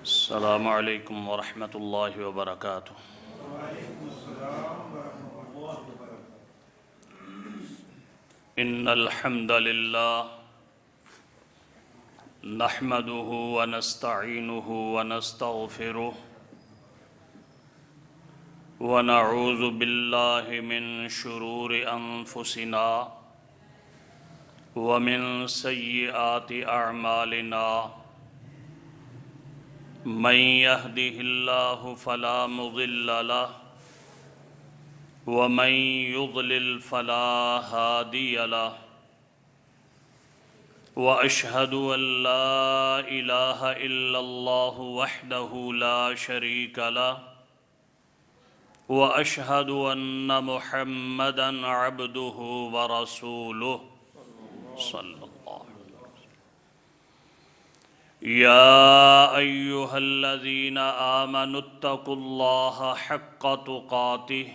السلام علیکم ورحمۃ اللہ وبرکاتہ۔ ان الحمد للہ نحمده ونستعینه ونستغفره ونعوذ باللہ من شرور انفسنا ومن سیئات اعمالنا من يهده الله فلا مضل له ومن يضلل فلا هادي له وأشهد أن لا إله إلا الله وحده لا شريك له وأشهد أن محمدا عبده ورسوله صلى الله عليه وسلم۔ يا أيها الذين آمنوا اتقوا الله حق تقاته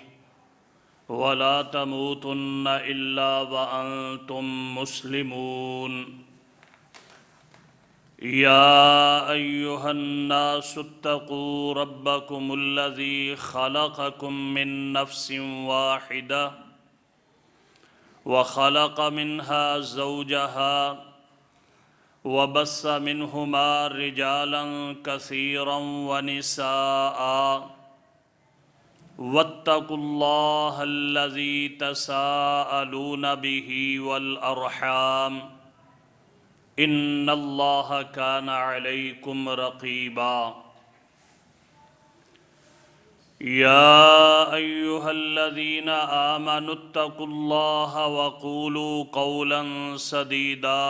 ولا تموتن إلا وأنتم مسلمون۔ يا أيها الناس اتقوا ربكم الذي خلقكم من نفس واحدة وخلق منها زوجها وبث منهما رجالا كثيرا ونساء واتقوا الله الذي تساءلون به والأرحام إن الله كان عليكم رقيبا۔ يا أيها الذين آمنوا اتقوا الله وقولوا قولا سديدا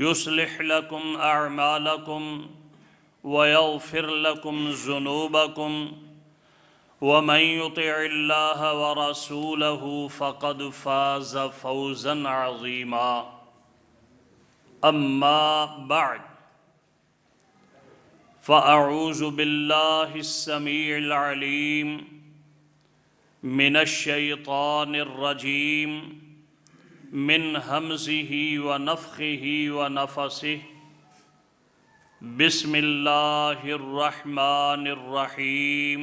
يصلح لكم أعمالكم ويغفر لكم ذنوبكم ومن يطع الله ورسوله فقد فاز فوزا عظيما۔ أما بعد فأعوذ بالله السميع العليم من الشيطان الرجيم من همزه ونفخه ونفسه۔ بسم الله الرحمن الرحيم۔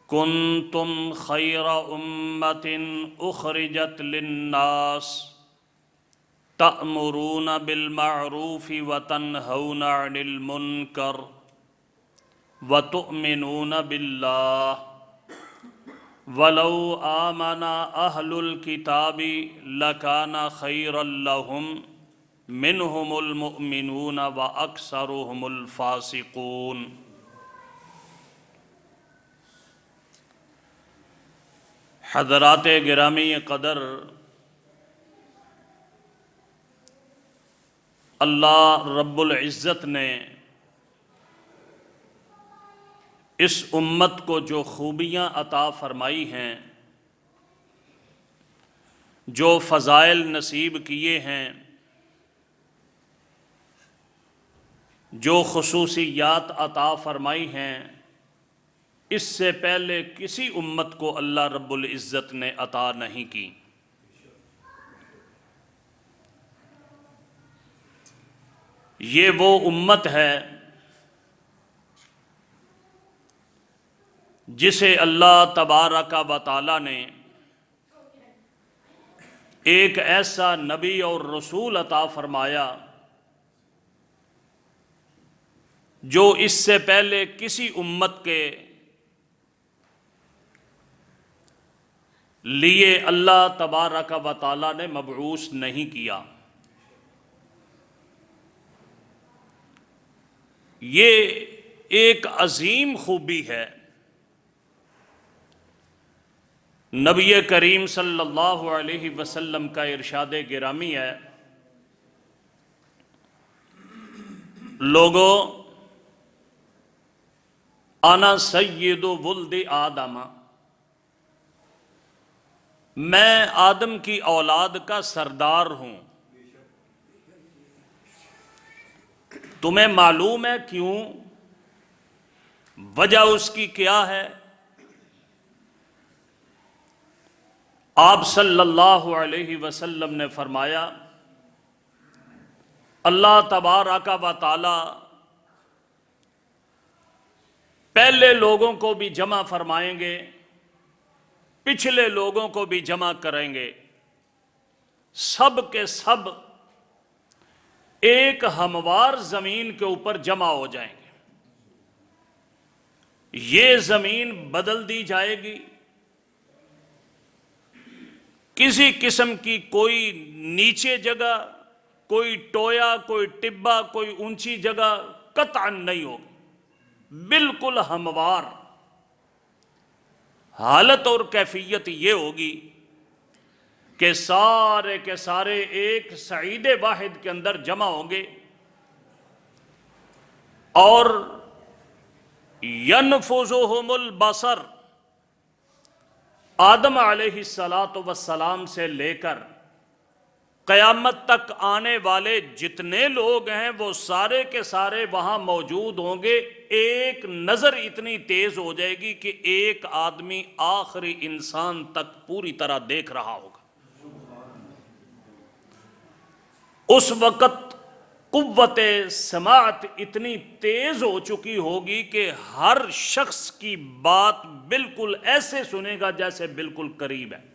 كنتم خير أمة أخرجت للناس تأمرون بالمعروف وتنهون عن المنكر وتؤمنون بالله ولو آمن أهل الكتاب لكان خيرا لهم منهم المؤمنون وأكثرهم الفاسقون۔ حضرات گرامی قدر، اللہ رب العزت نے اس امت کو جو خوبیاں عطا فرمائی ہیں، جو فضائل نصیب کیے ہیں، جو خصوصیات عطا فرمائی ہیں، اس سے پہلے کسی امت کو اللہ رب العزت نے عطا نہیں کی۔ یہ وہ امت ہے جسے اللہ تبارک و تعالی نے ایک ایسا نبی اور رسول عطا فرمایا جو اس سے پہلے کسی امت کے لیے اللہ تبارک و تعالی نے مبعوث نہیں کیا۔ یہ ایک عظیم خوبی ہے۔ نبی کریم صلی اللہ علیہ وسلم کا ارشاد گرامی ہے، لوگو انا سید ولد آدم، میں آدم کی اولاد کا سردار ہوں۔ تمہیں معلوم ہے کیوں؟ وجہ اس کی کیا ہے؟ آپ صلی اللہ علیہ وسلم نے فرمایا اللہ تبارک و تعالی پہلے لوگوں کو بھی جمع فرمائیں گے، پچھلے لوگوں کو بھی جمع کریں گے، سب کے سب ایک ہموار زمین کے اوپر جمع ہو جائیں گے۔ یہ زمین بدل دی جائے گی، کسی قسم کی کوئی نیچے جگہ، کوئی ٹویا، کوئی ٹبا، کوئی اونچی جگہ قطعا نہیں ہوگی، بالکل ہموار حالت اور کیفیت یہ ہوگی کہ سارے کے سارے ایک صعید واحد کے اندر جمع ہوں گے، اور ینفذہم البصر، آدم علیہ السلام سے لے کر قیامت تک آنے والے جتنے لوگ ہیں وہ سارے کے سارے وہاں موجود ہوں گے۔ ایک نظر اتنی تیز ہو جائے گی کہ ایک آدمی آخری انسان تک پوری طرح دیکھ رہا ہوگا۔ اس وقت قوت سماعت اتنی تیز ہو چکی ہوگی کہ ہر شخص کی بات بالکل ایسے سنے گا جیسے بالکل قریب ہے۔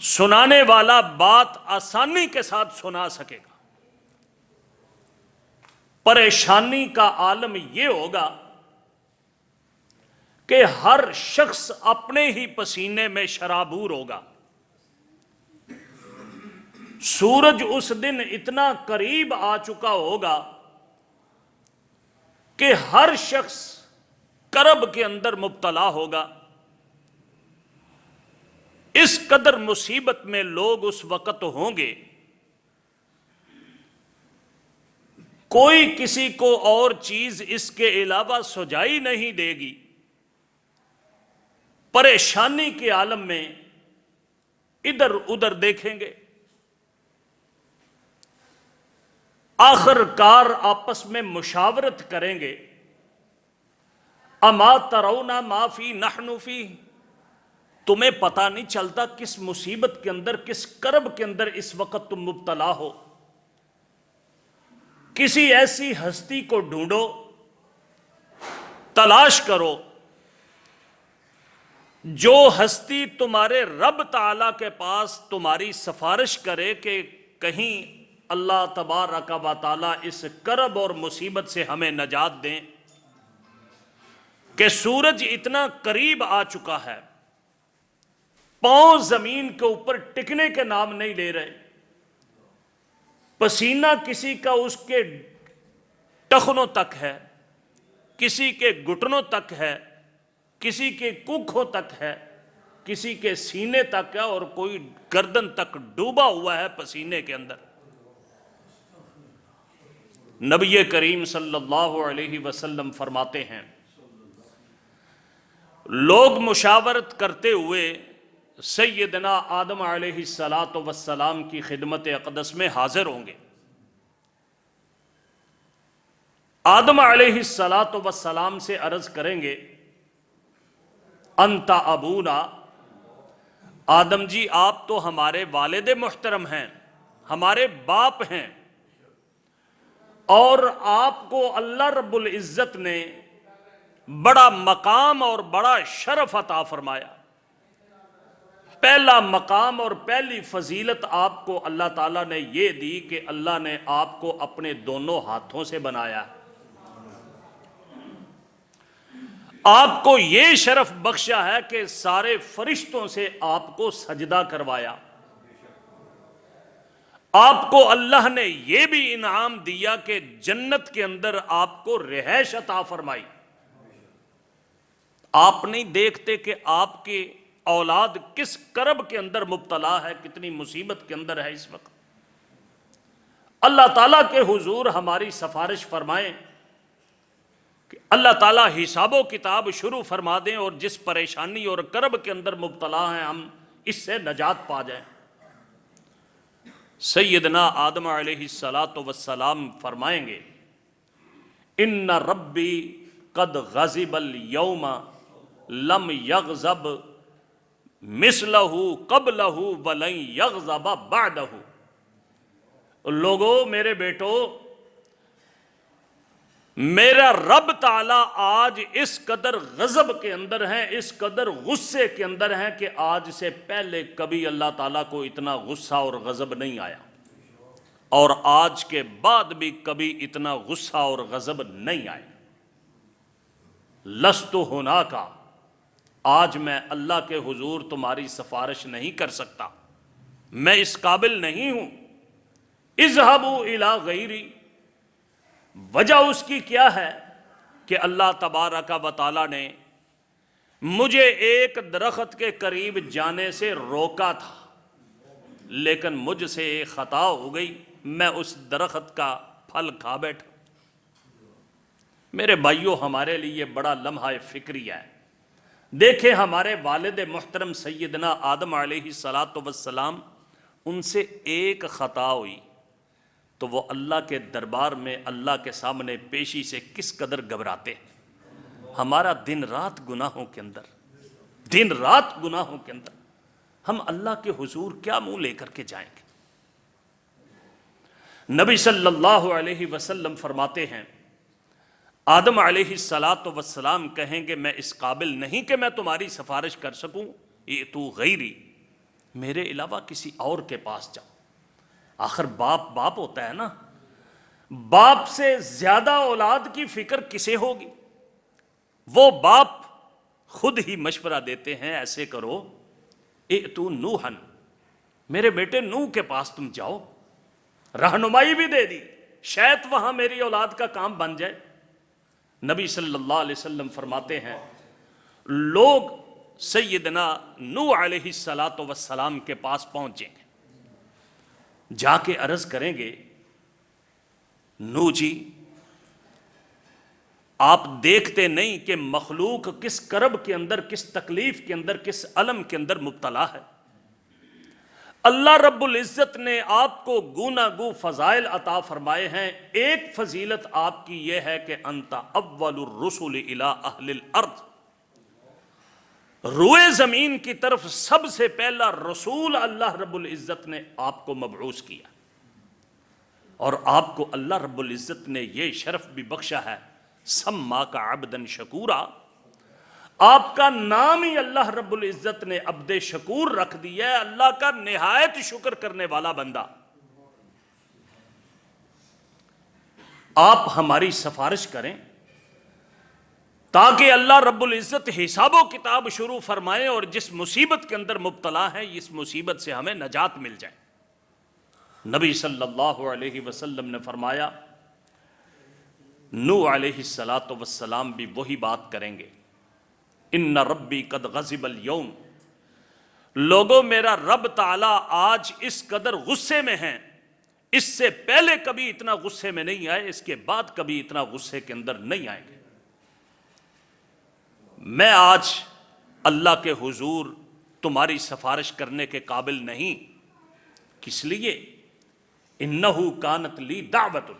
سنانے والا بات آسانی کے ساتھ سنا سکے گا۔ پریشانی کا عالم یہ ہوگا کہ ہر شخص اپنے ہی پسینے میں شرابور ہوگا۔ سورج اس دن اتنا قریب آ چکا ہوگا کہ ہر شخص کرب کے اندر مبتلا ہوگا۔ اس قدر مصیبت میں لوگ اس وقت ہوں گے، کوئی کسی کو اور چیز اس کے علاوہ سجائی نہیں دے گی۔ پریشانی کے عالم میں ادھر ادھر دیکھیں گے، آخر کار آپس میں مشاورت کریں گے، اما ترون ما فی نحن فی، تمہیں پتہ نہیں چلتا کس مصیبت کے اندر، کس کرب کے اندر اس وقت تم مبتلا ہو۔ کسی ایسی ہستی کو ڈھونڈو، تلاش کرو جو ہستی تمہارے رب تعالیٰ کے پاس تمہاری سفارش کرے کہ کہیں اللہ تبارک و تعالیٰ اس کرب اور مصیبت سے ہمیں نجات دیں، کہ سورج اتنا قریب آ چکا ہے، پاؤں زمین کے اوپر ٹکنے کے نام نہیں لے رہے، پسینہ کسی کا اس کے ٹخنوں تک ہے، کسی کے گھٹنوں تک ہے، کسی کے ککھوں تک ہے، کسی کے سینے تک ہے، اور کوئی گردن تک ڈوبا ہوا ہے پسینے کے اندر۔ نبی کریم صلی اللہ علیہ وسلم فرماتے ہیں لوگ مشاورت کرتے ہوئے سیدنا آدم علیہ السلام کی خدمت اقدس میں حاضر ہوں گے۔ آدم علیہ السلام سے عرض کریں گے انت ابونا، آدم جی آپ تو ہمارے والد محترم ہیں، ہمارے باپ ہیں، اور آپ کو اللہ رب العزت نے بڑا مقام اور بڑا شرف عطا فرمایا۔ پہلا مقام اور پہلی فضیلت آپ کو اللہ تعالیٰ نے یہ دی کہ اللہ نے آپ کو اپنے دونوں ہاتھوں سے بنایا، آپ کو یہ شرف بخشا ہے کہ سارے فرشتوں سے آپ کو سجدہ کروایا، آپ کو اللہ نے یہ بھی انعام دیا کہ جنت کے اندر آپ کو رہائش عطا فرمائی۔ آپ نہیں دیکھتے کہ آپ کی اولاد کس کرب کے اندر مبتلا ہے، کتنی مصیبت کے اندر ہے اس وقت۔ اللہ تعالیٰ کے حضور ہماری سفارش فرمائیں کہ اللہ تعالیٰ حساب و کتاب شروع فرما دیں، اور جس پریشانی اور کرب کے اندر مبتلا ہیں ہم اس سے نجات پا جائیں۔ سیدنا آدم علیہ الصلاۃ والسلام فرمائیں گے ان ربی قد غضب اليوم لم یغضب مثلہ قبلہ ولن یغضب بعدہ. لوگو میرے بیٹو، میرا رب تعالیٰ آج اس قدر غضب کے اندر ہیں، اس قدر غصے کے اندر ہیں کہ آج سے پہلے کبھی اللہ تعالیٰ کو اتنا غصہ اور غضب نہیں آیا، اور آج کے بعد بھی کبھی اتنا غصہ اور غضب نہیں آئے. لست ہناک، آج میں اللہ کے حضور تمہاری سفارش نہیں کر سکتا، میں اس قابل نہیں ہوں. اذهبوا الی غیری، وجہ اس کی کیا ہے کہ اللہ تبارک و تعالیٰ نے مجھے ایک درخت کے قریب جانے سے روکا تھا، لیکن مجھ سے ایک خطا ہو گئی، میں اس درخت کا پھل کھا بیٹھا. میرے بھائیوں، ہمارے لیے بڑا لمحہ فکری ہے. دیکھیں ہمارے والد محترم سیدنا آدم علیہ الصلاۃ والسلام، ان سے ایک خطا ہوئی تو وہ اللہ کے دربار میں اللہ کے سامنے پیشی سے کس قدر گھبراتے ہیں. ہمارا دن رات گناہوں کے اندر، دن رات گناہوں کے اندر، ہم اللہ کے حضور کیا منہ لے کر کے جائیں گے؟ نبی صلی اللہ علیہ وسلم فرماتے ہیں آدم علیہ الصلاۃ والسلام کہیں گے میں اس قابل نہیں کہ میں تمہاری سفارش کر سکوں، تو غیری، میرے علاوہ کسی اور کے پاس جاؤ. آخر باپ باپ ہوتا ہے نا، باپ سے زیادہ اولاد کی فکر کسے ہوگی؟ وہ باپ خود ہی مشورہ دیتے ہیں ایسے کرو، تو نوحن، میرے بیٹے نوح کے پاس تم جاؤ. رہنمائی بھی دے دی، شاید وہاں میری اولاد کا کام بن جائے. نبی صلی اللہ علیہ وسلم فرماتے ہیں لوگ سیدنا نوح علیہ الصلاۃ والسلام کے پاس پہنچیں گے، جا کے عرض کریں گے نوح جی، آپ دیکھتے نہیں کہ مخلوق کس کرب کے اندر، کس تکلیف کے اندر، کس الم کے اندر مبتلا ہے. اللہ رب العزت نے آپ کو گونا گو فضائل عطا فرمائے ہیں. ایک فضیلت آپ کی یہ ہے کہ انت اول الرسل الی اہل الارض، روئے زمین کی طرف سب سے پہلا رسول اللہ رب العزت نے آپ کو مبعوث کیا، اور آپ کو اللہ رب العزت نے یہ شرف بھی بخشا ہے سماک عبدا شکورا. آپ کا نام ہی اللہ رب العزت نے عبد شکور رکھ دیا ہے، اللہ کا نہایت شکر کرنے والا بندہ. آپ ہماری سفارش کریں تاکہ اللہ رب العزت حساب و کتاب شروع فرمائیں، اور جس مصیبت کے اندر مبتلا ہے اس مصیبت سے ہمیں نجات مل جائے. نبی صلی اللہ علیہ وسلم نے فرمایا نوح علیہ الصلاۃ والسلام بھی وہی بات کریں گے، ان ربی قد غضب اليوم. لوگوں، میرا رب تعالیٰ آج اس قدر غصے میں ہیں، اس سے پہلے کبھی اتنا غصے میں نہیں آئے، اس کے بعد کبھی اتنا غصے کے اندر نہیں آئیں گے. میں آج اللہ کے حضور تمہاری سفارش کرنے کے قابل نہیں. کس لیے؟ انہ کانت لی دعوت،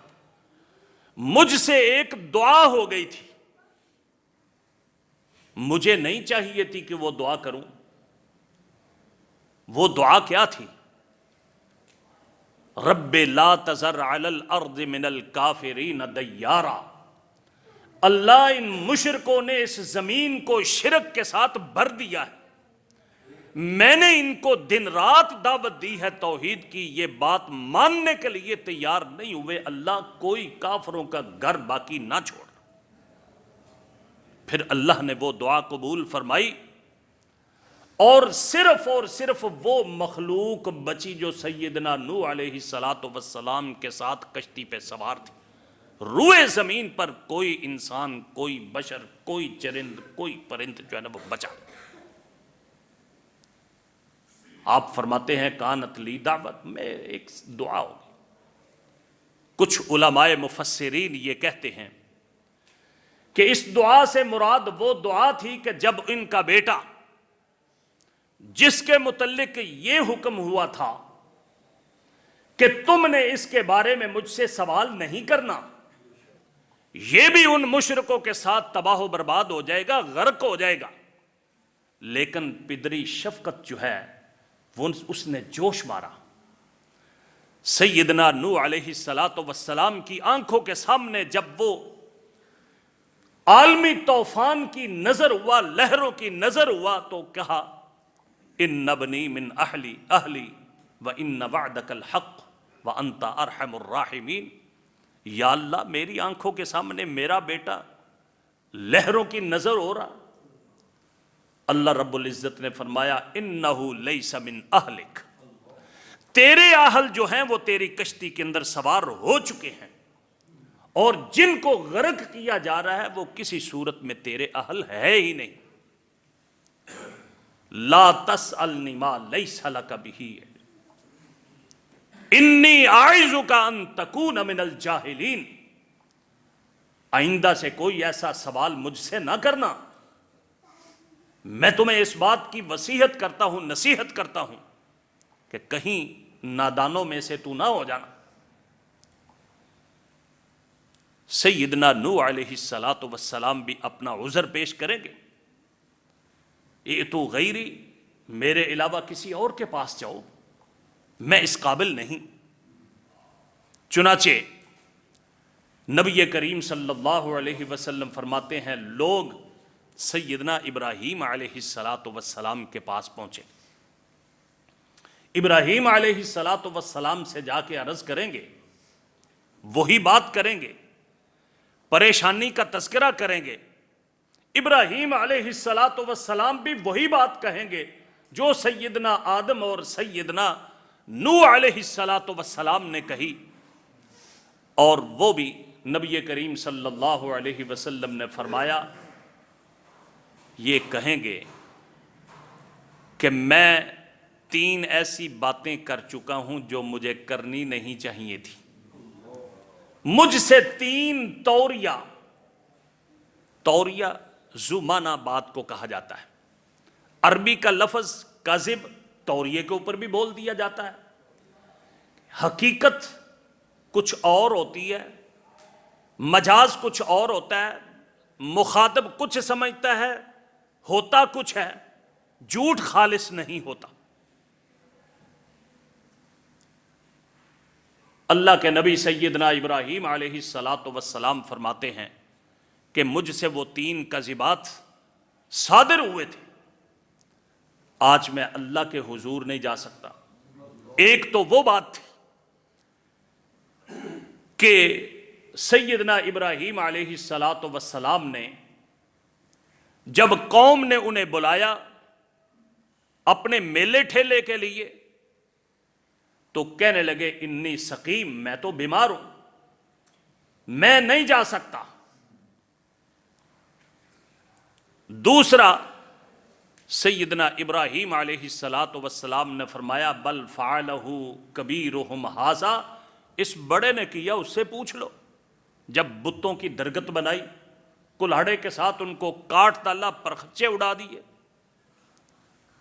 مجھ سے ایک دعا ہو گئی تھی، مجھے نہیں چاہیے تھی کہ وہ دعا کروں. وہ دعا کیا تھی؟ رب لا تذر علی الارض من الکافرین دیارا. اللہ ان مشرکوں نے اس زمین کو شرک کے ساتھ بھر دیا ہے، میں نے ان کو دن رات دعوت دی ہے توحید کی، یہ بات ماننے کے لیے تیار نہیں ہوئے. اللہ کوئی کافروں کا گھر باقی نہ چھوڑ. پھر اللہ نے وہ دعا قبول فرمائی، اور صرف وہ مخلوق بچی جو سیدنا نوح علیہ الصلاۃ والسلام کے ساتھ کشتی پہ سوار تھی. روئے زمین پر کوئی انسان، کوئی بشر، کوئی چرند، کوئی پرند جو ہے نا وہ بچا. آپ فرماتے ہیں کانت لی دعوت، میں ایک دعا ہوگی. کچھ علماء مفسرین یہ کہتے ہیں کہ اس دعا سے مراد وہ دعا تھی کہ جب ان کا بیٹا، جس کے متعلق یہ حکم ہوا تھا کہ تم نے اس کے بارے میں مجھ سے سوال نہیں کرنا، یہ بھی ان مشرکوں کے ساتھ تباہ و برباد ہو جائے گا، غرق ہو جائے گا۔ لیکن پدری شفقت جو ہے وہ اس نے جوش مارا۔ سیدنا نوح علیہ السلام کی آنکھوں کے سامنے جب وہ عالمی طوفان کی نظر ہوا، لہروں کی نظر ہوا، تو کہا ان ابنی من اہلی وان وعدک الحق وانت ارحم الراحمین۔ یا اللہ، میری آنکھوں کے سامنے میرا بیٹا لہروں کی نظر ہو رہا۔ اللہ رب العزت نے فرمایا انہ لیس من اہلک، تیرے اہل جو ہیں وہ تیری کشتی کے اندر سوار ہو چکے ہیں، اور جن کو غرق کیا جا رہا ہے وہ کسی صورت میں تیرے اہل ہے ہی نہیں۔ لا تسألنی ما لیس لک بہ انی اعظک ان تکون من الجاہلین۔ آئندہ سے کوئی ایسا سوال مجھ سے نہ کرنا، میں تمہیں اس بات کی وصیحت کرتا ہوں، نصیحت کرتا ہوں کہ کہیں نادانوں میں سے تو نہ ہو جانا۔ سیدنا نوح علیہ السلام بھی اپنا عذر پیش کریں گے، تو غیری، میرے علاوہ کسی اور کے پاس جاؤ، میں اس قابل نہیں۔ چنانچہ نبی کریم صلی اللہ علیہ وسلم فرماتے ہیں لوگ سیدنا ابراہیم علیہ السلام کے پاس پہنچے، ابراہیم علیہ السلام سے جا کے عرض کریں گے، وہی بات کریں گے، پریشانی کا تذکرہ کریں گے۔ ابراہیم علیہ السلام بھی وہی بات کہیں گے جو سیدنا آدم اور سیدنا نوح علیہ السلام نے کہی، اور وہ بھی نبی کریم صلی اللہ علیہ وسلم نے فرمایا یہ کہیں گے کہ میں 3 ایسی باتیں کر چکا ہوں جو مجھے کرنی نہیں چاہیے تھی۔ مجھ سے 3 توریہ زمانہ بات کو کہا جاتا ہے۔ عربی کا لفظ کذب توریے کے اوپر بھی بول دیا جاتا ہے۔ حقیقت کچھ اور ہوتی ہے، مجاز کچھ اور ہوتا ہے، مخاطب کچھ سمجھتا ہے، ہوتا کچھ ہے، جھوٹ خالص نہیں ہوتا۔ اللہ کے نبی سیدنا ابراہیم علیہ السلام فرماتے ہیں کہ مجھ سے وہ 3 کذبات صادر ہوئے تھے، آج میں اللہ کے حضور نہیں جا سکتا۔ ایک تو وہ بات تھی کہ سیدنا ابراہیم علیہ السلام نے جب قوم نے انہیں بلایا اپنے میلے ٹھیلے کے لیے تو کہنے لگے انی سقیم، میں تو بیمار ہوں، میں نہیں جا سکتا۔ دوسرا، سیدنا ابراہیم علیہ السلام نے فرمایا بل فعلہ کبیرہم ھذا، اس بڑے نے کیا، اس سے پوچھ لو۔ جب بتوں کی درگت بنائی، کلہڑے کے ساتھ ان کو کاٹ ڈالا، پرخچے اڑا دیے۔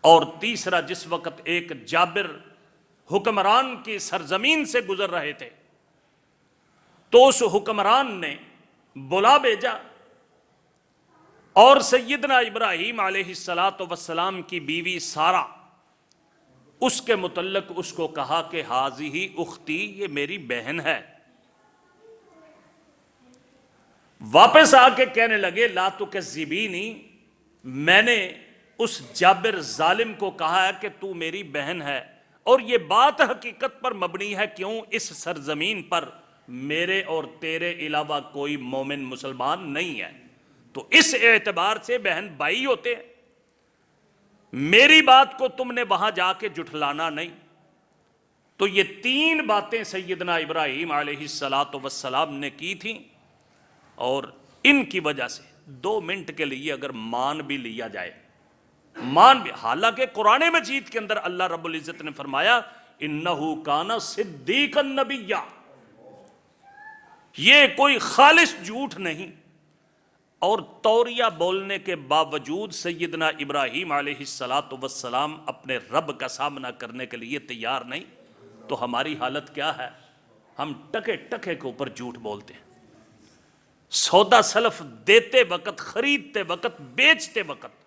اور تیسرا، جس وقت ایک جابر حکمران کی سرزمین سے گزر رہے تھے تو اس حکمران نے بلا بھیجا اور سیدنا ابراہیم علیہ السلام کی بیوی سارہ، اس کے متعلق اس کو کہا کہ ہاذہ اختی، یہ میری بہن ہے۔ واپس آ کے کہنے لگے لا تکذبینی، میں نے اس جابر ظالم کو کہا ہے کہ تو میری بہن ہے، اور یہ بات حقیقت پر مبنی ہے، کیوں اس سرزمین پر میرے اور تیرے علاوہ کوئی مومن مسلمان نہیں ہے، تو اس اعتبار سے بہن بھائی ہوتے ہیں، میری بات کو تم نے وہاں جا کے جھٹلانا نہیں۔ تو یہ 3 باتیں سیدنا ابراہیم علیہ السلام نے کی تھیں، اور ان کی وجہ سے 2 منٹ کے لیے اگر مان بھی لیا جائے، مان بھی، حالانکہ قرآن مجید کے اندر اللہ رب العزت نے فرمایا انہو کان صدیقا نبیّا، یہ کوئی خالص جھوٹ نہیں۔ اور توریہ بولنے کے باوجود سیدنا ابراہیم علیہ السلام اپنے رب کا سامنا کرنے کے لیے تیار نہیں۔ تو ہماری حالت کیا ہے؟ ہم ٹکے ٹکے کے اوپر جھوٹ بولتے ہیں. سودا سلف دیتے وقت، خریدتے وقت، بیچتے وقت،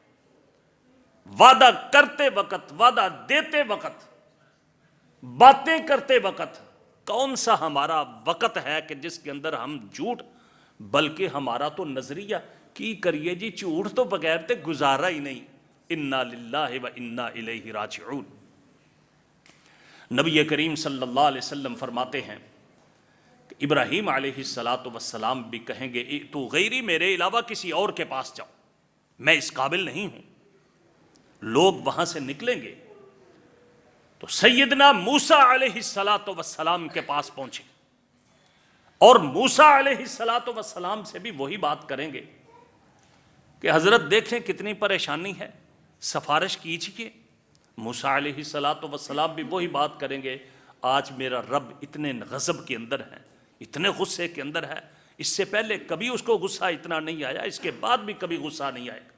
وعدہ کرتے وقت، وعدہ دیتے وقت، باتیں کرتے وقت کون سا ہمارا وقت ہے کہ جس کے اندر ہم جھوٹ؟ بلکہ ہمارا تو نظریہ کی کریے جی، جھوٹ تو بغیر تے گزارا ہی نہیں. انا للہ و انا الیہ راجعون. نبی کریم صلی اللہ علیہ وسلم فرماتے ہیں کہ ابراہیم علیہ السلام بھی کہیں گے تو غیری، میرے علاوہ کسی اور کے پاس جاؤ، میں اس قابل نہیں ہوں. لوگ وہاں سے نکلیں گے تو سیدنا موسیٰ علیہ السلام کے پاس پہنچے، اور موسیٰ علیہ السلام سے بھی وہی بات کریں گے کہ حضرت دیکھیں کتنی پریشانی ہے، سفارش کیجئے. موسیٰ علیہ السلام بھی وہی بات کریں گے، آج میرا رب اتنے غضب کے اندر ہے، اتنے غصے کے اندر ہے، اس سے پہلے کبھی اس کو غصہ اتنا نہیں آیا، اس کے بعد بھی کبھی غصہ نہیں آئے گا.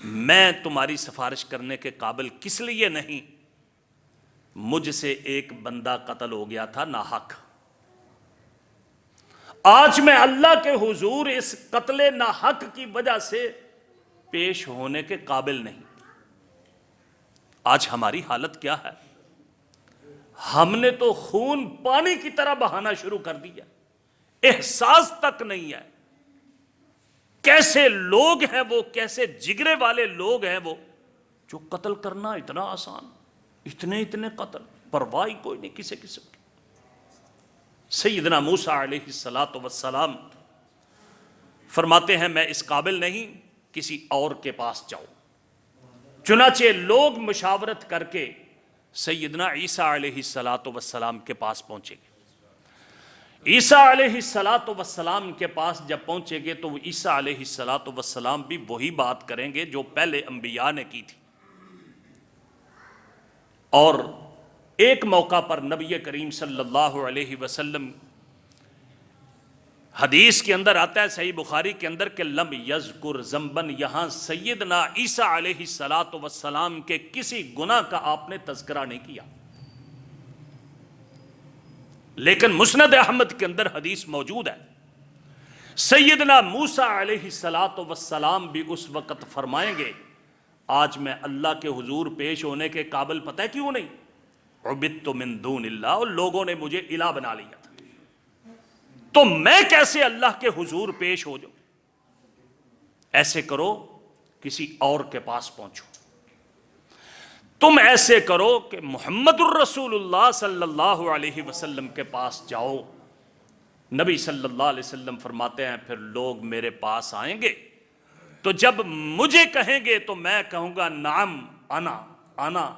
میں تمہاری سفارش کرنے کے قابل کس لیے نہیں؟ مجھ سے ایک بندہ قتل ہو گیا تھا ناحق، آج میں اللہ کے حضور اس قتل ناحق کی وجہ سے پیش ہونے کے قابل نہیں. آج ہماری حالت کیا ہے؟ ہم نے تو خون پانی کی طرح بہانا شروع کر دیا، احساس تک نہیں ہے. کیسے لوگ ہیں وہ، کیسے جگرے والے لوگ ہیں وہ، جو قتل کرنا اتنا آسان، اتنے قتل، پرواہ کوئی نہیں کسی قسم کی. سیدنا موسیٰ علیہ السلام فرماتے ہیں میں اس قابل نہیں، کسی اور کے پاس جاؤ. چنانچہ لوگ مشاورت کر کے سیدنا عیسیٰ علیہ السلام کے پاس پہنچے گے. عیسیٰ علیہ السلام کے پاس جب پہنچے گے تو عیسیٰ علیہ السلام بھی وہی بات کریں گے جو پہلے انبیاء نے کی تھی. اور ایک موقع پر نبی کریم صلی اللہ علیہ وسلم، حدیث کے اندر آتا ہے صحیح بخاری کے اندر کہ لم یذکر ذنبن، یہاں سیدنا عیسیٰ علیہ السلام کے کسی گناہ کا آپ نے تذکرہ نہیں کیا. لیکن مسند احمد کے اندر حدیث موجود ہے، سیدنا موسیٰ علیہ السلام بھی اس وقت فرمائیں گے آج میں اللہ کے حضور پیش ہونے کے قابل پتہ ہے کیوں نہیں؟ عبدت من دون اللہ، اور لوگوں نے مجھے الہ بنا لیا تھا، تو میں کیسے اللہ کے حضور پیش ہو جاؤں؟ ایسے کرو کسی اور کے پاس پہنچو، تم ایسے کرو کہ محمد الرسول اللہ صلی اللہ علیہ وسلم کے پاس جاؤ. نبی صلی اللہ علیہ وسلم فرماتے ہیں پھر لوگ میرے پاس آئیں گے تو جب مجھے کہیں گے تو میں کہوں گا نعم انا،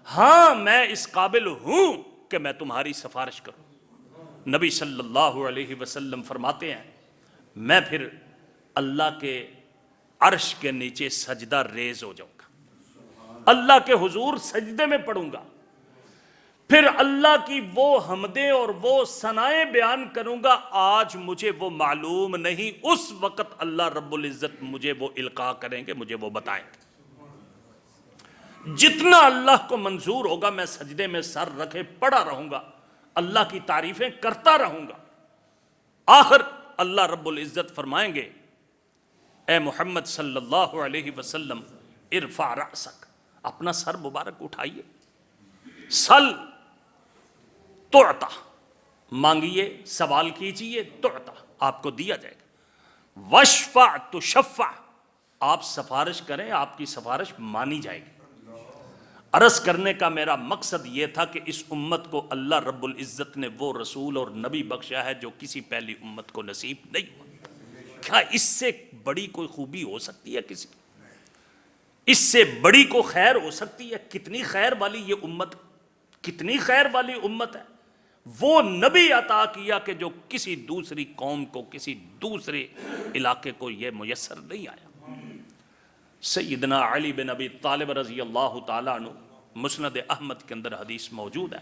ہاں میں اس قابل ہوں کہ میں تمہاری سفارش کروں. نبی صلی اللہ علیہ وسلم فرماتے ہیں میں پھر اللہ کے عرش کے نیچے سجدہ ریز ہو جاؤں گا، اللہ کے حضور سجدے میں پڑوں گا، پھر اللہ کی وہ حمدیں اور وہ ثنائیں بیان کروں گا. آج مجھے وہ معلوم نہیں، اس وقت اللہ رب العزت مجھے وہ القاء کریں گے، مجھے وہ بتائیں گے. جتنا اللہ کو منظور ہوگا میں سجدے میں سر رکھے پڑا رہوں گا، اللہ کی تعریفیں کرتا رہوں گا. آخر اللہ رب العزت فرمائیں گے اے محمد صلی اللہ علیہ وسلم ارفع رأسک، اپنا سر مبارک اٹھائیے، سل تعطا، مانگیے، سوال کیجئے، تعطا، آپ کو دیا جائے گا. وشفع تشفع، آپ سفارش کریں، آپ کی سفارش مانی جائے گی. عرض کرنے کا میرا مقصد یہ تھا کہ اس امت کو اللہ رب العزت نے وہ رسول اور نبی بخشا ہے جو کسی پہلی امت کو نصیب نہیں ہوا. کیا اس سے بڑی کوئی خوبی ہو سکتی ہے کسی؟ اس سے بڑی کو خیر ہو سکتی ہے؟ کتنی خیر والی یہ امت، کتنی خیر والی امت ہے. وہ نبی عطا کیا کہ جو کسی دوسری قوم کو، کسی دوسرے علاقے کو یہ میسر نہیں آیا. سیدنا علی بن ابی طالب رضی اللہ تعالیٰ عنہ، مسند احمد کے اندر حدیث موجود ہے،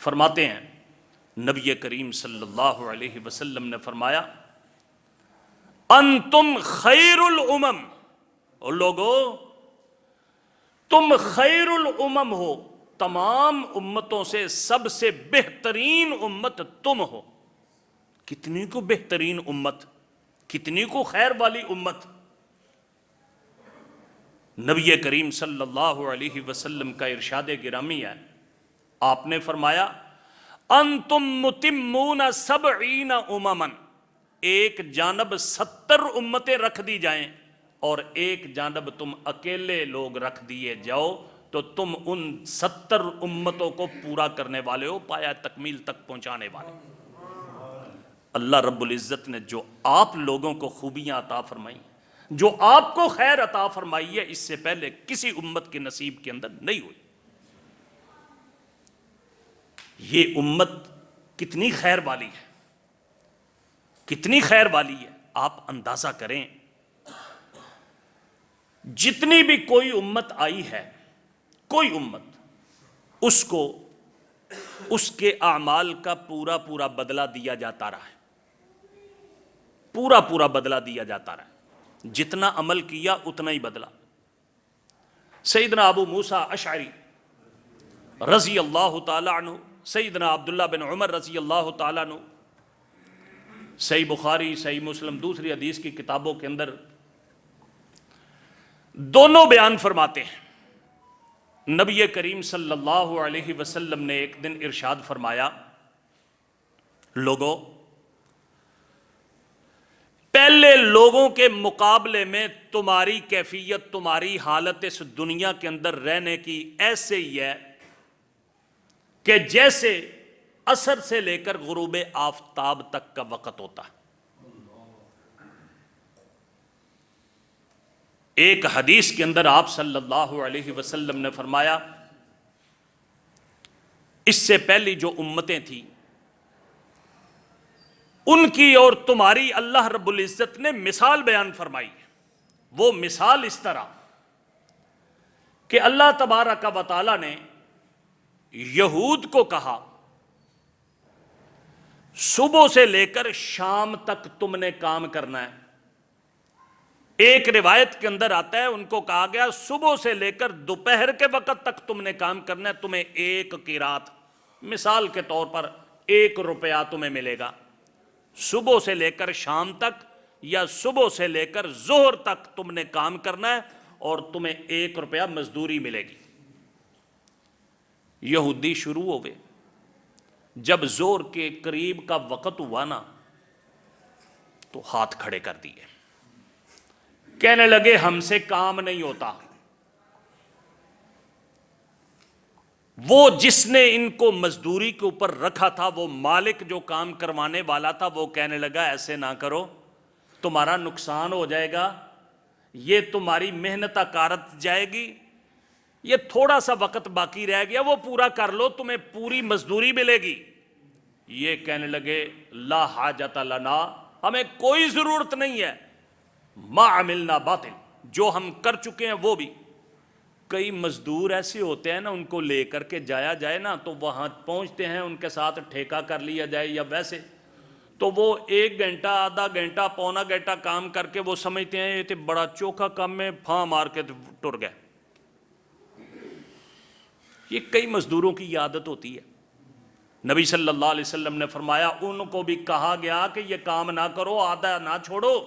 فرماتے ہیں نبی کریم صلی اللہ علیہ وسلم نے فرمایا انتم خیر الامم، اور لوگو تم خیر الامم ہو، تمام امتوں سے سب سے بہترین امت تم ہو۔ کتنی کو بہترین امت، کتنی کو خیر والی امت۔ نبی کریم صلی اللہ علیہ وسلم کا ارشاد گرامی ہے، آپ نے فرمایا انتم متمون 70 امما، ایک جانب 70 امتیں رکھ دی جائیں اور ایک جانب تم اکیلے لوگ رکھ دیے جاؤ تو تم ان 70 امتوں کو پورا کرنے والے ہو، پایا تکمیل تک پہنچانے والے۔ اللہ رب العزت نے جو آپ لوگوں کو خوبیاں عطا فرمائی، جو آپ کو خیر عطا فرمائی ہے، اس سے پہلے کسی امت کے نصیب کے اندر نہیں ہوئی۔ یہ امت کتنی خیر والی ہے، کتنی خیر والی ہے، آپ اندازہ کریں۔ جتنی بھی کوئی امت آئی ہے، کوئی امت، اس کو اس کے اعمال کا پورا پورا بدلہ دیا جاتا رہا ہے، پورا پورا بدلہ دیا جاتا رہا ہے، جتنا عمل کیا اتنا ہی بدلہ۔ سیدنا ابو موسیٰ اشعری رضی اللہ تعالیٰ عنہ، سیدنا عبداللہ بن عمر رضی اللہ تعالیٰ عنہ، صحیح بخاری، صحیح مسلم، دوسری حدیث کی کتابوں کے اندر دونوں بیان فرماتے ہیں۔ نبی کریم صلی اللہ علیہ وسلم نے ایک دن ارشاد فرمایا، لوگوں، پہلے لوگوں کے مقابلے میں تمہاری کیفیت، تمہاری حالت اس دنیا کے اندر رہنے کی ایسے ہی ہے کہ جیسے عصر سے لے کر غروب آفتاب تک کا وقت ہوتا ہے۔ ایک حدیث کے اندر آپ صلی اللہ علیہ وسلم نے فرمایا، اس سے پہلی جو امتیں تھیں ان کی اور تمہاری اللہ رب العزت نے مثال بیان فرمائی ہے۔ وہ مثال اس طرح کہ اللہ تبارک و تعالی نے یہود کو کہا، صبح سے لے کر شام تک تم نے کام کرنا ہے۔ ایک روایت کے اندر آتا ہے، ان کو کہا گیا صبح سے لے کر دوپہر کے وقت تک تم نے کام کرنا ہے، تمہیں ایک قیراط، مثال کے طور پر 1 روپیہ تمہیں ملے گا۔ صبح سے لے کر شام تک یا صبح سے لے کر ظہر تک تم نے کام کرنا ہے اور تمہیں 1 روپیہ مزدوری ملے گی۔ یہودی شروع ہو گئے، جب ظہر کے قریب کا وقت ہوا نا تو ہاتھ کھڑے کر دیے، کہنے لگے ہم سے کام نہیں ہوتا۔ وہ جس نے ان کو مزدوری کے اوپر رکھا تھا، وہ مالک جو کام کروانے والا تھا، وہ کہنے لگا ایسے نہ کرو، تمہارا نقصان ہو جائے گا، یہ تمہاری محنت کارت جائے گی، یہ تھوڑا سا وقت باقی رہ گیا وہ پورا کر لو، تمہیں پوری مزدوری ملے گی۔ یہ کہنے لگے لا حاجت لنا، ہمیں کوئی ضرورت نہیں ہے، ما عملنا باطل، جو ہم کر چکے ہیں وہ بھی۔ کئی مزدور ایسے ہوتے ہیں نا، ان کو لے کر کے جایا جائے نا تو وہاں پہنچتے ہیں، ان کے ساتھ ٹھیکہ کر لیا جائے یا ویسے، تو وہ 1 گھنٹہ، آدھا گھنٹہ، پونا گھنٹہ کام کر کے وہ سمجھتے ہیں یہ تو بڑا چوکھا کام میں، پھاں مار کے ٹر گئے۔ یہ کئی مزدوروں کی یہ عادت ہوتی ہے۔ نبی صلی اللہ علیہ وسلم نے فرمایا ان کو بھی کہا گیا کہ یہ کام نہ کرو، آدھا نہ چھوڑو،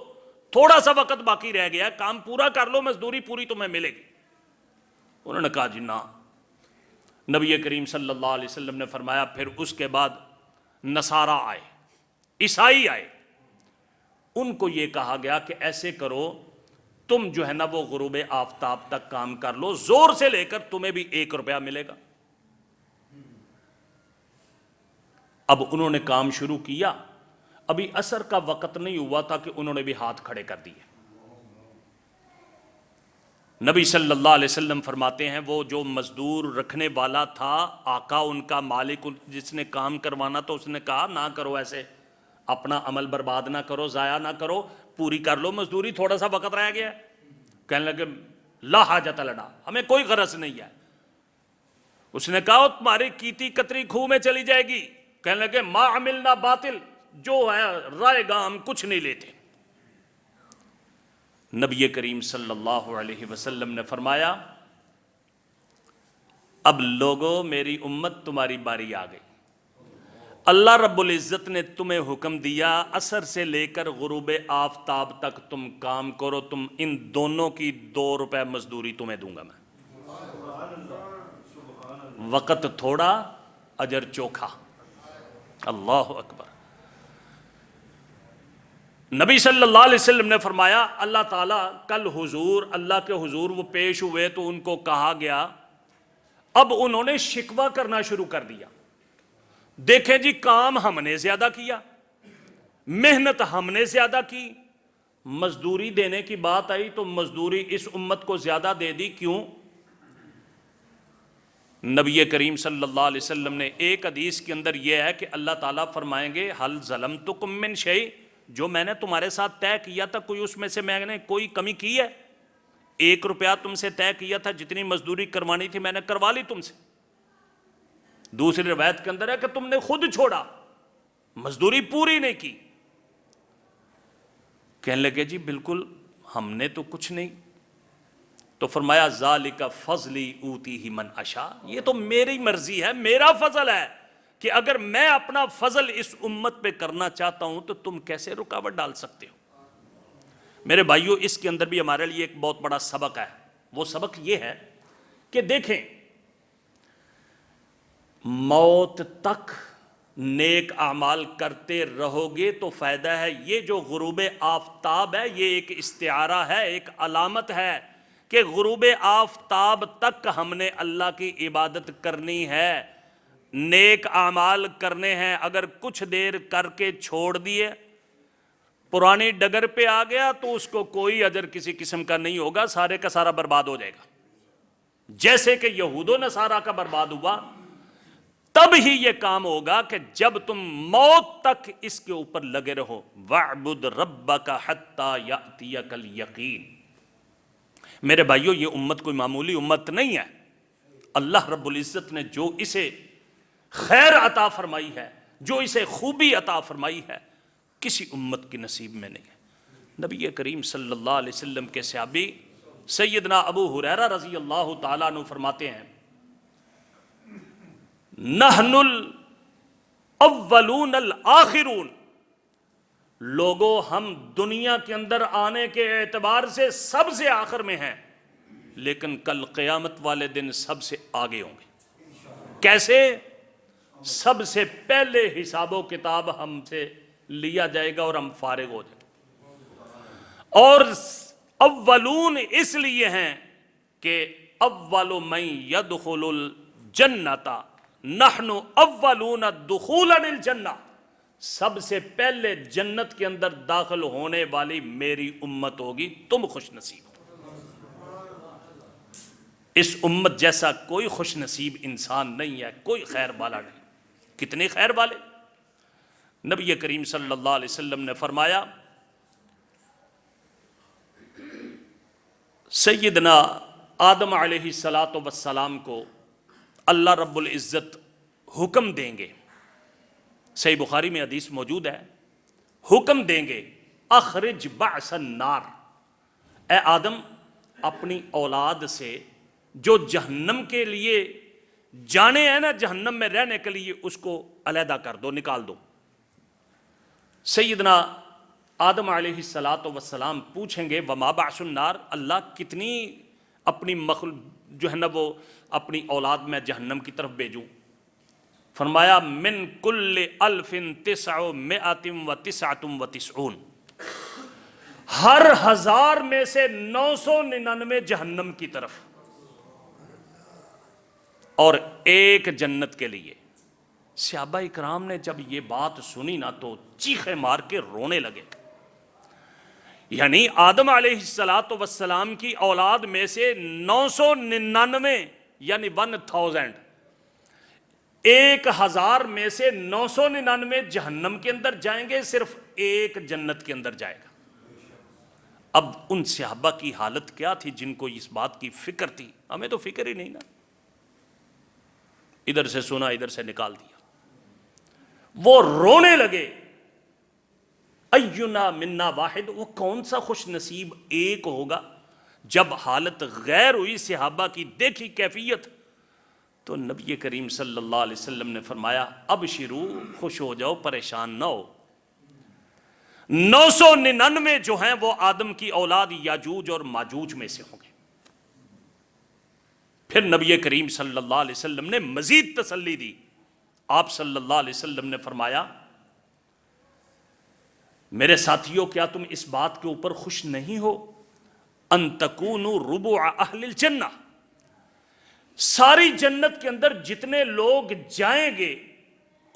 تھوڑا سا وقت باقی رہ گیا، کام پورا کر لو، مزدوری پوری تمہیں ملے گی۔ انہوں نے کہا جی نہ۔ نبی کریم صلی اللہ علیہ وسلم نے فرمایا پھر اس کے بعد نصارہ آئے، عیسائی آئے، ان کو یہ کہا گیا کہ ایسے کرو، تم جو ہے نا وہ غروب آفتاب تک کام کر لو، زور سے لے کر تمہیں بھی 1 روپیہ ملے گا۔ اب انہوں نے کام شروع کیا، ابھی عصر کا وقت نہیں ہوا تھا کہ انہوں نے بھی ہاتھ کھڑے کر دیے۔ نبی صلی اللہ علیہ وسلم فرماتے ہیں وہ جو مزدور رکھنے والا تھا، آقا ان کا مالک جس نے کام کروانا تو اس نے کہا نہ کرو ایسے، اپنا عمل برباد نہ کرو، ضائع نہ کرو، پوری کر لو مزدوری، تھوڑا سا وقت رہ گیا ہے۔ کہنے لگے لا حاجت لنا، ہمیں کوئی غرض نہیں ہے۔ اس نے کہا تمہاری کیتی کتری کھوہ میں چلی جائے گی۔ کہنے لگے ما عملنا باطل، جو ہے رائے گا ہم کچھ نہیں لیتے۔ نبی کریم صلی اللہ علیہ وسلم نے فرمایا اب لوگوں میری امت تمہاری باری آ گئی. اللہ رب العزت نے تمہیں حکم دیا عصر سے لے کر غروب آفتاب تک تم کام کرو, تم ان دونوں کی 2 روپے مزدوری تمہیں دوں گا میں. وقت تھوڑا اجر چوکھا. اللہ اکبر. نبی صلی اللہ علیہ وسلم نے فرمایا اللہ تعالیٰ کل حضور اللہ کے حضور وہ پیش ہوئے تو ان کو کہا گیا, اب انہوں نے شکوہ کرنا شروع کر دیا, دیکھیں جی کام ہم نے زیادہ کیا, محنت ہم نے زیادہ کی, مزدوری دینے کی بات آئی تو مزدوری اس امت کو زیادہ دے دی, کیوں؟ نبی کریم صلی اللہ علیہ وسلم نے ایک حدیث کے اندر یہ ہے کہ اللہ تعالیٰ فرمائیں گے حل ظلمتکم من شیء, جو میں نے تمہارے ساتھ طے کیا تھا کوئی اس میں سے میں نے کوئی کمی کی ہے؟ 1 روپیہ تم سے طے کیا تھا, جتنی مزدوری کروانی تھی میں نے کروا لی تم سے. دوسری روایت کے اندر ہے کہ تم نے خود چھوڑا, مزدوری پوری نہیں کی. کہنے لگے جی بالکل ہم نے تو کچھ نہیں. تو فرمایا ذالک فضلی اوتیہ من اشاء, یہ تو میری مرضی ہے, میرا فضل ہے کہ اگر میں اپنا فضل اس امت پہ کرنا چاہتا ہوں تو تم کیسے رکاوٹ ڈال سکتے ہو؟ میرے بھائیوں اس کے اندر بھی ہمارے لیے ایک بہت بڑا سبق ہے. وہ سبق یہ ہے کہ دیکھیں موت تک نیک اعمال کرتے رہو گے تو فائدہ ہے. یہ جو غروب آفتاب ہے یہ ایک استعارہ ہے, ایک علامت ہے کہ غروب آفتاب تک ہم نے اللہ کی عبادت کرنی ہے, نیک اعمال کرنے ہیں. اگر کچھ دیر کر کے چھوڑ دیے, پرانی ڈگر پہ آ گیا تو اس کو کوئی اجر کسی قسم کا نہیں ہوگا, سارے کا سارا برباد ہو جائے گا. جیسے کہ یہود و نصارہ کا برباد ہوا, تب ہی یہ کام ہوگا کہ جب تم موت تک اس کے اوپر لگے رہو. وَاعْبُدْ رَبَّكَ حَتَّى يَأْتِيَكَ الْيَقِينُ. میرے بھائیو یہ امت کوئی معمولی امت نہیں ہے. اللہ رب العزت نے جو اسے خیر عطا فرمائی ہے, جو اسے خوبی عطا فرمائی ہے, کسی امت کی نصیب میں نہیں ہے. نبی کریم صلی اللہ علیہ وسلم کے صحابی سیدنا ابو ہریرہ رضی اللہ تعالیٰ عنہ فرماتے ہیں نحن الاولون الآخرون, لوگوں ہم دنیا کے اندر آنے کے اعتبار سے سب سے آخر میں ہیں, لیکن کل قیامت والے دن سب سے آگے ہوں گے. کیسے؟ سب سے پہلے حساب و کتاب ہم سے لیا جائے گا اور ہم فارغ ہو جائیں گے. اور اولون اس لیے ہیں کہ اول من يدخل الجنۃ نحن اولون دخولا الجنہ, سب سے پہلے جنت کے اندر داخل ہونے والی میری امت ہوگی, تم خوش نصیب ہو. اس امت جیسا کوئی خوش نصیب انسان نہیں ہے, کوئی خیر والا نہیں. کتنے خیر والے. نبی کریم صلی اللہ علیہ وسلم نے فرمایا سیدنا آدم علیہ السلام کو اللہ رب العزت حکم دیں گے, صحیح بخاری میں حدیث موجود ہے, حکم دیں گے اخرج بعث النار, اے آدم اپنی اولاد سے جو جہنم کے لیے جانے ہیں نا, جہنم میں رہنے کے لیے, اس کو علیحدہ کر دو, نکال دو. سیدنا آدم علیہ السلام پوچھیں گے وما بعث النار, اللہ کتنی اپنی جو ہے نا وہ اپنی اولاد میں جہنم کی طرف بھیجوں؟ فرمایا من کل 1999, ہر 1000 میں سے 999 جہنم کی طرف اور 1 جنت کے لیے. صحابہ اکرام نے جب یہ بات سنی نا تو چیخے مار کے رونے لگے. یعنی آدم علیہ السلام کی اولاد میں سے 999 یعنی 1000, 1000 میں سے 999 جہنم کے اندر جائیں گے, صرف 1 جنت کے اندر جائے گا. اب ان صحابہ کی حالت کیا تھی جن کو اس بات کی فکر تھی؟ ہمیں تو فکر ہی نہیں نا, ادھر سے سنا ادھر سے نکال دیا. وہ رونے لگے اینا منا واحد, وہ کون سا خوش نصیب ایک ہوگا. جب حالت غیر ہوئی صحابہ کی, دیکھی کیفیت, تو نبی کریم صلی اللہ علیہ وسلم نے فرمایا ابشرو، خوش ہو جاؤ، پریشان نہ ہو، 999 جو ہیں وہ آدم کی اولاد یاجوج اور ماجوج میں سے ہوں گے۔ پھر نبی کریم صلی اللہ علیہ وسلم نے مزید تسلی دی۔ آپ صلی اللہ علیہ وسلم نے فرمایا میرے ساتھیوں، کیا تم اس بات کے اوپر خوش نہیں ہو ان تکونوا ربع اہل الجنہ، ساری جنت کے اندر جتنے لوگ جائیں گے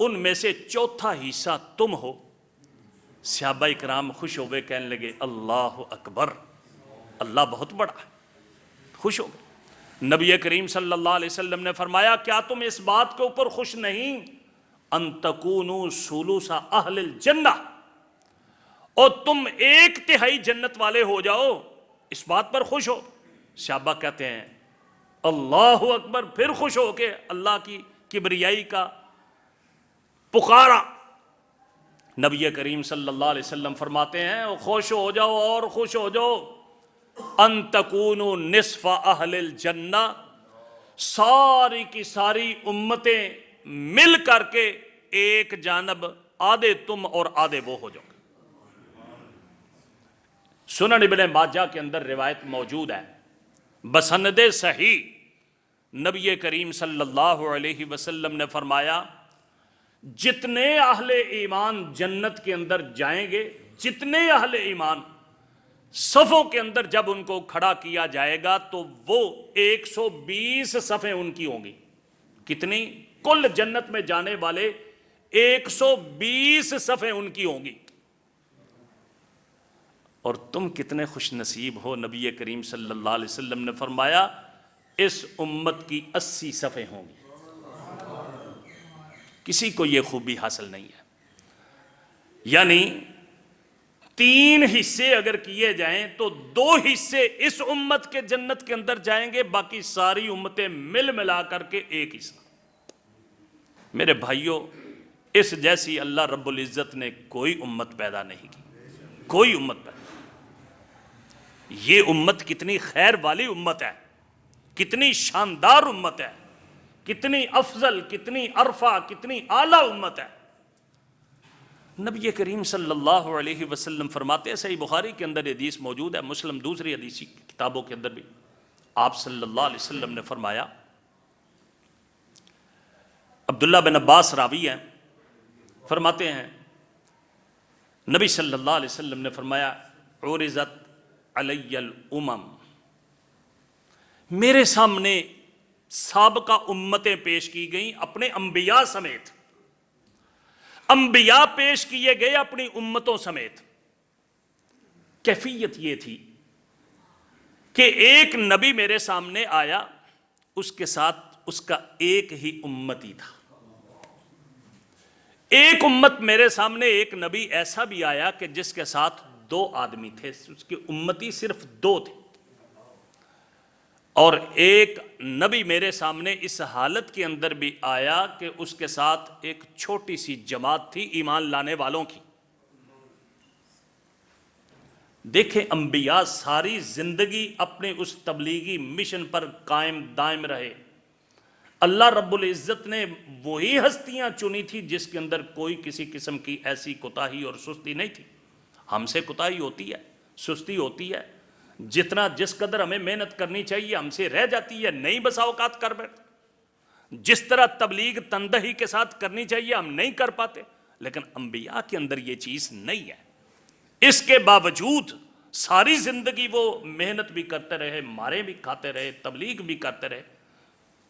ان میں سے چوتھا حصہ تم ہو۔ صحابہ اکرام خوش ہوئے، کہنے لگے اللہ اکبر، اللہ بہت بڑا ہے، خوش ہو گئے۔ نبی کریم صلی اللہ علیہ وسلم نے فرمایا کیا تم اس بات کے اوپر خوش نہیں ان تکونوا ثلث اہل الجنہ، اور تم 1/3 جنت والے ہو جاؤ، اس بات پر خوش ہو؟ صحابہ کہتے ہیں اللہ اکبر، پھر خوش ہو کے اللہ کی کبریائی کا پکارا۔ نبی کریم صلی اللہ علیہ وسلم فرماتے ہیں خوش ہو جاؤ اور خوش ہو جاؤ، ان تکونوا نصف اہل الجنہ، ساری کی ساری امتیں مل کر کے ایک جانب، آدھے تم اور آدھے وہ ہو جاؤ۔ سنن ابن ماجہ کے اندر روایت موجود ہے بسند صحیح، نبی کریم صلی اللہ علیہ وسلم نے فرمایا جتنے اہل ایمان جنت کے اندر جائیں گے، جتنے اہل ایمان صفوں کے اندر جب ان کو کھڑا کیا جائے گا تو وہ 120 صفیں ان کی ہوں گی۔ کتنی؟ کل جنت میں جانے والے 120 صفیں ان کی ہوں گی۔ اور تم کتنے خوش نصیب ہو، نبی کریم صلی اللہ علیہ وسلم نے فرمایا اس امت کی 80 صفیں ہوں گی۔ کسی کو یہ خوبی حاصل نہیں ہے، یعنی 3 حصے اگر کیے جائیں تو 2 حصے اس امت کے جنت کے اندر جائیں گے، باقی ساری امتیں مل ملا کر کے 1 حصہ۔ میرے بھائیوں، اس جیسی اللہ رب العزت نے کوئی امت پیدا نہیں کی، کوئی امت پیدا۔ یہ امت کتنی خیر والی امت ہے، کتنی شاندار امت ہے، کتنی افضل، کتنی ارفع، کتنی اعلیٰ امت ہے۔ نبی کریم صلی اللہ علیہ وسلم فرماتے ہیں، صحیح بخاری کے اندر حدیث موجود ہے، مسلم دوسری حدیثی کتابوں کے اندر بھی، آپ صلی اللہ علیہ وسلم نے فرمایا، عبداللہ بن عباس راوی ہیں، فرماتے ہیں نبی صلی اللہ علیہ وسلم نے فرمایا عرضت علی الامم، میرے سامنے سابقہ امتیں پیش کی گئیں اپنے انبیاء سمیت، انبیاء پیش کیے گئے اپنی امتوں سمیت۔ کیفیت یہ تھی کہ ایک نبی میرے سامنے آیا، اس کے ساتھ اس کا ایک ہی امتی تھا۔ ایک امت میرے سامنے ایک نبی ایسا بھی آیا کہ جس کے ساتھ 2 آدمی تھے، اس کی امتی صرف 2 تھے، اور ایک نبی میرے سامنے اس حالت کے اندر بھی آیا کہ اس کے ساتھ ایک چھوٹی سی جماعت تھی ایمان لانے والوں کی۔ دیکھیں انبیاء ساری زندگی اپنے اس تبلیغی مشن پر قائم دائم رہے۔ اللہ رب العزت نے وہی ہستیاں چنی تھی جس کے اندر کوئی کسی قسم کی ایسی کوتاہی اور سستی نہیں تھی۔ ہم سے کوتاہی ہوتی ہے، سستی ہوتی ہے، جتنا جس قدر ہمیں محنت کرنی چاہیے ہم سے رہ جاتی ہے، نہیں بسا اوقات کر بیٹھتے۔ جس طرح تبلیغ تندہی کے ساتھ کرنی چاہیے ہم نہیں کر پاتے، لیکن انبیاء کے اندر یہ چیز نہیں ہے۔ اس کے باوجود ساری زندگی وہ محنت بھی کرتے رہے، مارے بھی کھاتے رہے، تبلیغ بھی کرتے رہے۔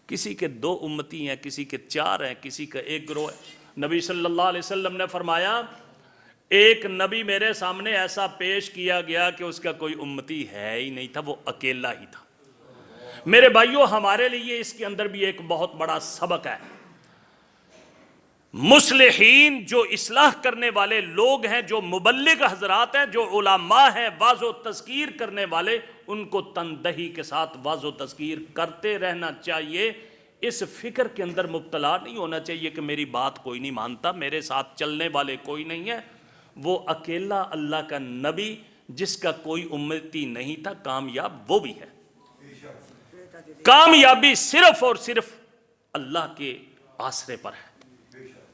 کسی کے 2 امتی ہیں، کسی کے 4 ہیں، کسی کا 1 گروہ ہے۔ نبی صلی اللہ علیہ وسلم نے فرمایا ایک نبی میرے سامنے ایسا پیش کیا گیا کہ اس کا کوئی امتی ہے ہی نہیں تھا، وہ اکیلا ہی تھا۔ میرے بھائیوں، ہمارے لیے اس کے اندر بھی ایک بہت بڑا سبق ہے۔ مصلحین، جو اصلاح کرنے والے لوگ ہیں، جو مبلغ حضرات ہیں، جو علماء ہیں، واعظ و تذکیر کرنے والے، ان کو تندہی کے ساتھ واعظ و تذکیر کرتے رہنا چاہیے۔ اس فکر کے اندر مبتلا نہیں ہونا چاہیے کہ میری بات کوئی نہیں مانتا، میرے ساتھ چلنے والے کوئی نہیں ہے۔ وہ اکیلا اللہ کا نبی جس کا کوئی امتی نہیں تھا، کامیاب وہ بھی ہے۔ کامیابی صرف اور صرف اللہ کے آسرے پر ہے،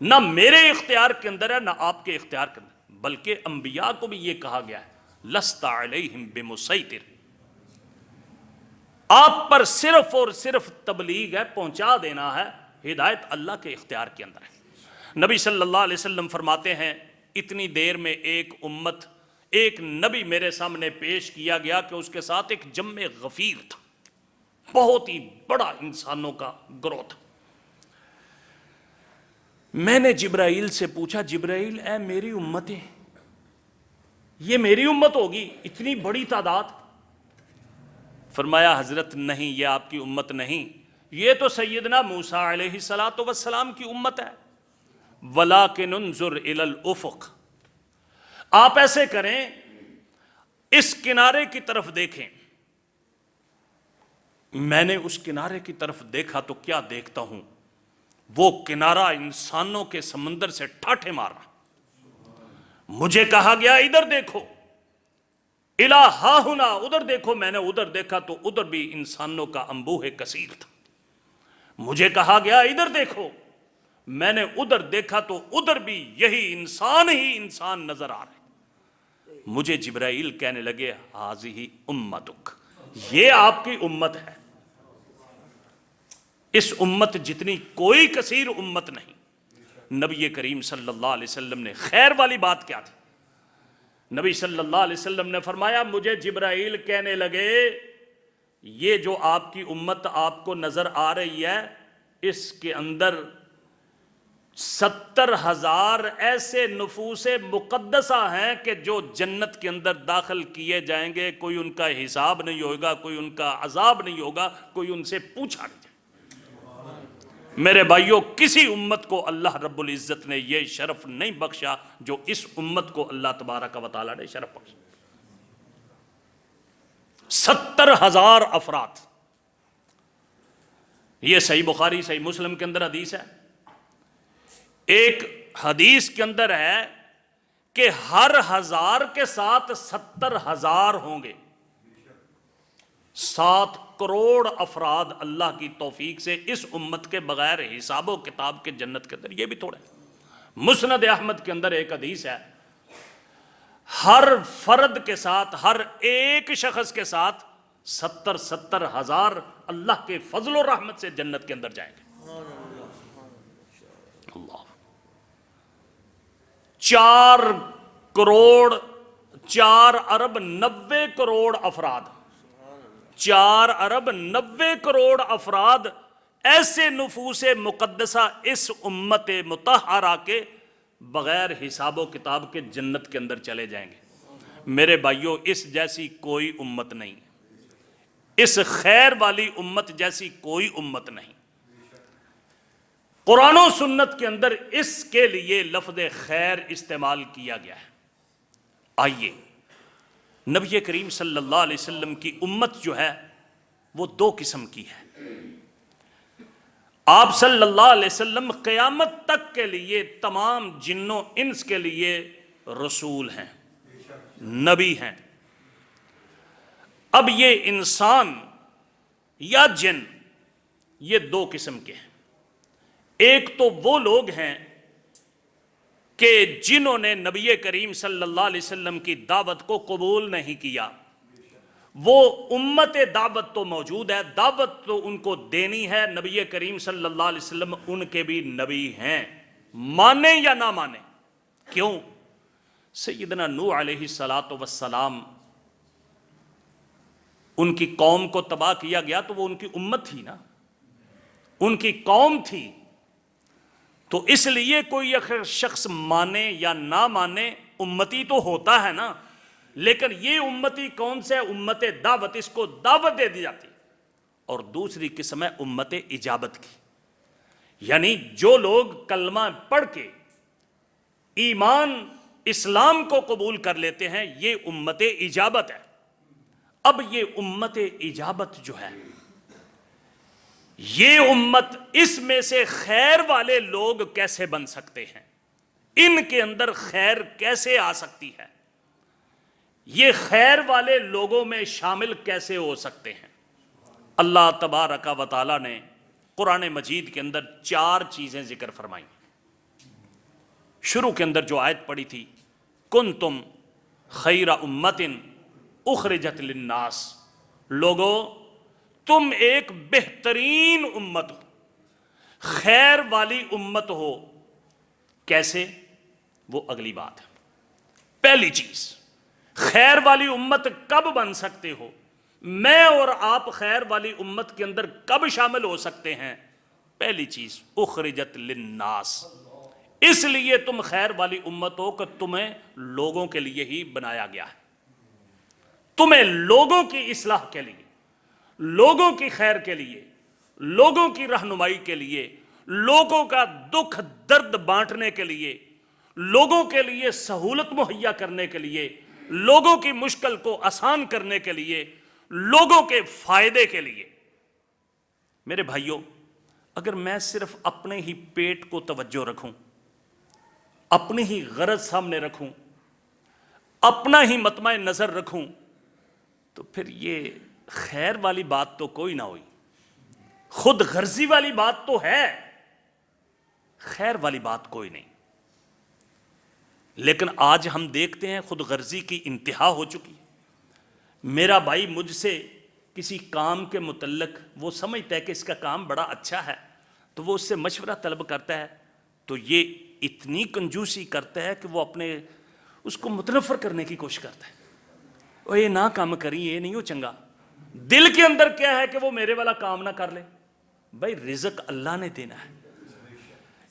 نہ میرے اختیار کے اندر ہے، نہ آپ کے اختیار کے اندر، بلکہ انبیاء کو بھی یہ کہا گیا ہے لست علیہم بمسیطر، آپ پر صرف اور صرف تبلیغ ہے، پہنچا دینا ہے، ہدایت اللہ کے اختیار کے اندر ہے۔ نبی صلی اللہ علیہ وسلم فرماتے ہیں اتنی دیر میں ایک نبی میرے سامنے پیش کیا گیا کہ اس کے ساتھ ایک جمع غفیر تھا، بہت ہی بڑا انسانوں کا گروہ تھا۔ میں نے جبرائیل سے پوچھا جبرائیل اے میری امتیں، یہ میری امت ہوگی اتنی بڑی تعداد؟ فرمایا حضرت نہیں، یہ آپ کی امت نہیں، یہ تو سیدنا موسیٰ علیہ السلام کی امت ہے۔ وَلَٰكِنْ انظُرْ إِلَى الْأُفُقِ، آپ ایسے کریں اس کنارے کی طرف دیکھیں۔ میں نے اس کنارے کی طرف دیکھا تو کیا دیکھتا ہوں، وہ کنارہ انسانوں کے سمندر سے ٹھاٹھے مار رہا۔ مجھے کہا گیا ادھر دیکھو، الہ ہا ہنا، ادھر دیکھو، میں نے ادھر دیکھا تو ادھر بھی انسانوں کا انبوہ کثیر تھا۔ مجھے کہا گیا ادھر دیکھو، میں نے ادھر دیکھا تو ادھر بھی یہی انسان ہی انسان نظر آ رہے۔ مجھے جبرائیل کہنے لگے ہذہ امتک، یہ آپ کی امت ہے، اس امت جتنی کوئی کثیر امت نہیں۔ نبی کریم صلی اللہ علیہ وسلم نے خیر والی بات کیا تھی؟ نبی صلی اللہ علیہ وسلم نے فرمایا مجھے جبرائیل کہنے لگے یہ جو آپ کی امت آپ کو نظر آ رہی ہے، اس کے اندر 70,000 ایسے نفوس مقدسہ ہیں کہ جو جنت کے اندر داخل کیے جائیں گے، کوئی ان کا حساب نہیں ہوگا، کوئی ان کا عذاب نہیں ہوگا، کوئی ان سے پوچھا نہیں جائے۔ میرے بھائیوں، کسی امت کو اللہ رب العزت نے یہ شرف نہیں بخشا جو اس امت کو اللہ تبارک و تعالیٰ نے شرف بخشا۔ 70,000 افراد، یہ صحیح بخاری صحیح مسلم کے اندر حدیث ہے۔ ایک حدیث کے اندر ہے کہ ہر 1000 کے ساتھ 70,000 ہوں گے۔ 7 کروڑ افراد اللہ کی توفیق سے اس امت کے بغیر حساب و کتاب کے جنت کے اندر، یہ بھی تھوڑے۔ مسند احمد کے اندر ایک حدیث ہے ہر فرد کے ساتھ، ہر ایک شخص کے ساتھ 70,000 اللہ کے فضل و رحمت سے جنت کے اندر جائیں گے۔ اللہ 4 ارب 90 کروڑ افراد، 4 ارب 90 کروڑ افراد ایسے نفوس مقدسہ اس امت مطہرہ کے بغیر حساب و کتاب کے جنت کے اندر چلے جائیں گے۔ میرے بھائیوں، اس جیسی کوئی امت نہیں، اس خیر والی امت جیسی کوئی امت نہیں۔ قرآن و سنت کے اندر اس کے لیے لفظ خیر استعمال کیا گیا ہے۔ آئیے، نبی کریم صلی اللہ علیہ وسلم کی امت جو ہے وہ 2 قسم کی ہے۔ آپ صلی اللہ علیہ وسلم قیامت تک کے لیے تمام جنوں انس کے لیے رسول ہیں، نبی ہیں۔ اب یہ انسان یا جن، یہ 2 قسم کے ہیں۔ ایک تو وہ لوگ ہیں کہ جنہوں نے نبی کریم صلی اللہ علیہ وسلم کی دعوت کو قبول نہیں کیا، وہ امت دعوت تو موجود ہے، دعوت تو ان کو دینی ہے، نبی کریم صلی اللہ علیہ وسلم ان کے بھی نبی ہیں، مانے یا نہ مانے۔ کیوں؟ سیدنا نوح علیہ السلام ان کی قوم کو تباہ کیا گیا تو وہ ان کی امت تھی نا، ان کی قوم تھی، تو اس لیے کوئی شخص مانے یا نہ مانے امتی تو ہوتا ہے نا، لیکن یہ امتی کون سے؟ امت دعوت، اس کو دعوت دے دی جاتی۔ اور دوسری قسم ہے امت اجابت کی، یعنی جو لوگ کلمہ پڑھ کے ایمان اسلام کو قبول کر لیتے ہیں، یہ امت اجابت ہے۔ اب یہ امت اجابت جو ہے، یہ امت، اس میں سے خیر والے لوگ کیسے بن سکتے ہیں؟ ان کے اندر خیر کیسے آ سکتی ہے؟ یہ خیر والے لوگوں میں شامل کیسے ہو سکتے ہیں؟ اللہ تبارک و تعالیٰ نے قرآن مجید کے اندر 4 چیزیں ذکر فرمائیں. شروع کے اندر جو آیت پڑھی تھی کنتم خیر امت اخرجت للناس، لوگو تم ایک بہترین امت ہو، خیر والی امت ہو. کیسے؟ وہ اگلی بات ہے. پہلی چیز، خیر والی امت کب بن سکتے ہو؟ میں اور آپ خیر والی امت کے اندر کب شامل ہو سکتے ہیں؟ پہلی چیز اخرجت للناس، اس لیے تم خیر والی امت ہو کہ تمہیں لوگوں کے لیے ہی بنایا گیا ہے. تمہیں لوگوں کی اصلاح کے لیے، لوگوں کی خیر کے لیے، لوگوں کی رہنمائی کے لیے، لوگوں کا دکھ درد بانٹنے کے لیے، لوگوں کے لیے سہولت مہیا کرنے کے لیے، لوگوں کی مشکل کو آسان کرنے کے لیے، لوگوں کے فائدے کے لیے. میرے بھائیوں، اگر میں صرف اپنے ہی پیٹ کو توجہ رکھوں، اپنی ہی غرض سامنے رکھوں، اپنا ہی مطمع نظر رکھوں، تو پھر یہ خیر والی بات تو کوئی نہ ہوئی. خود غرضی والی بات تو ہے، خیر والی بات کوئی نہیں. لیکن آج ہم دیکھتے ہیں خود غرضی کی انتہا ہو چکی. میرا بھائی مجھ سے کسی کام کے متعلق وہ سمجھتا ہے کہ اس کا کام بڑا اچھا ہے تو وہ اس سے مشورہ طلب کرتا ہے، تو یہ اتنی کنجوسی کرتا ہے کہ وہ اپنے اس کو متنفر کرنے کی کوشش کرتا ہے. وہ یہ نہ کام کری، یہ نہیں ہو چنگا. دل کے اندر کیا ہے کہ وہ میرے والا کام نہ کر لے. بھائی رزق اللہ نے دینا ہے.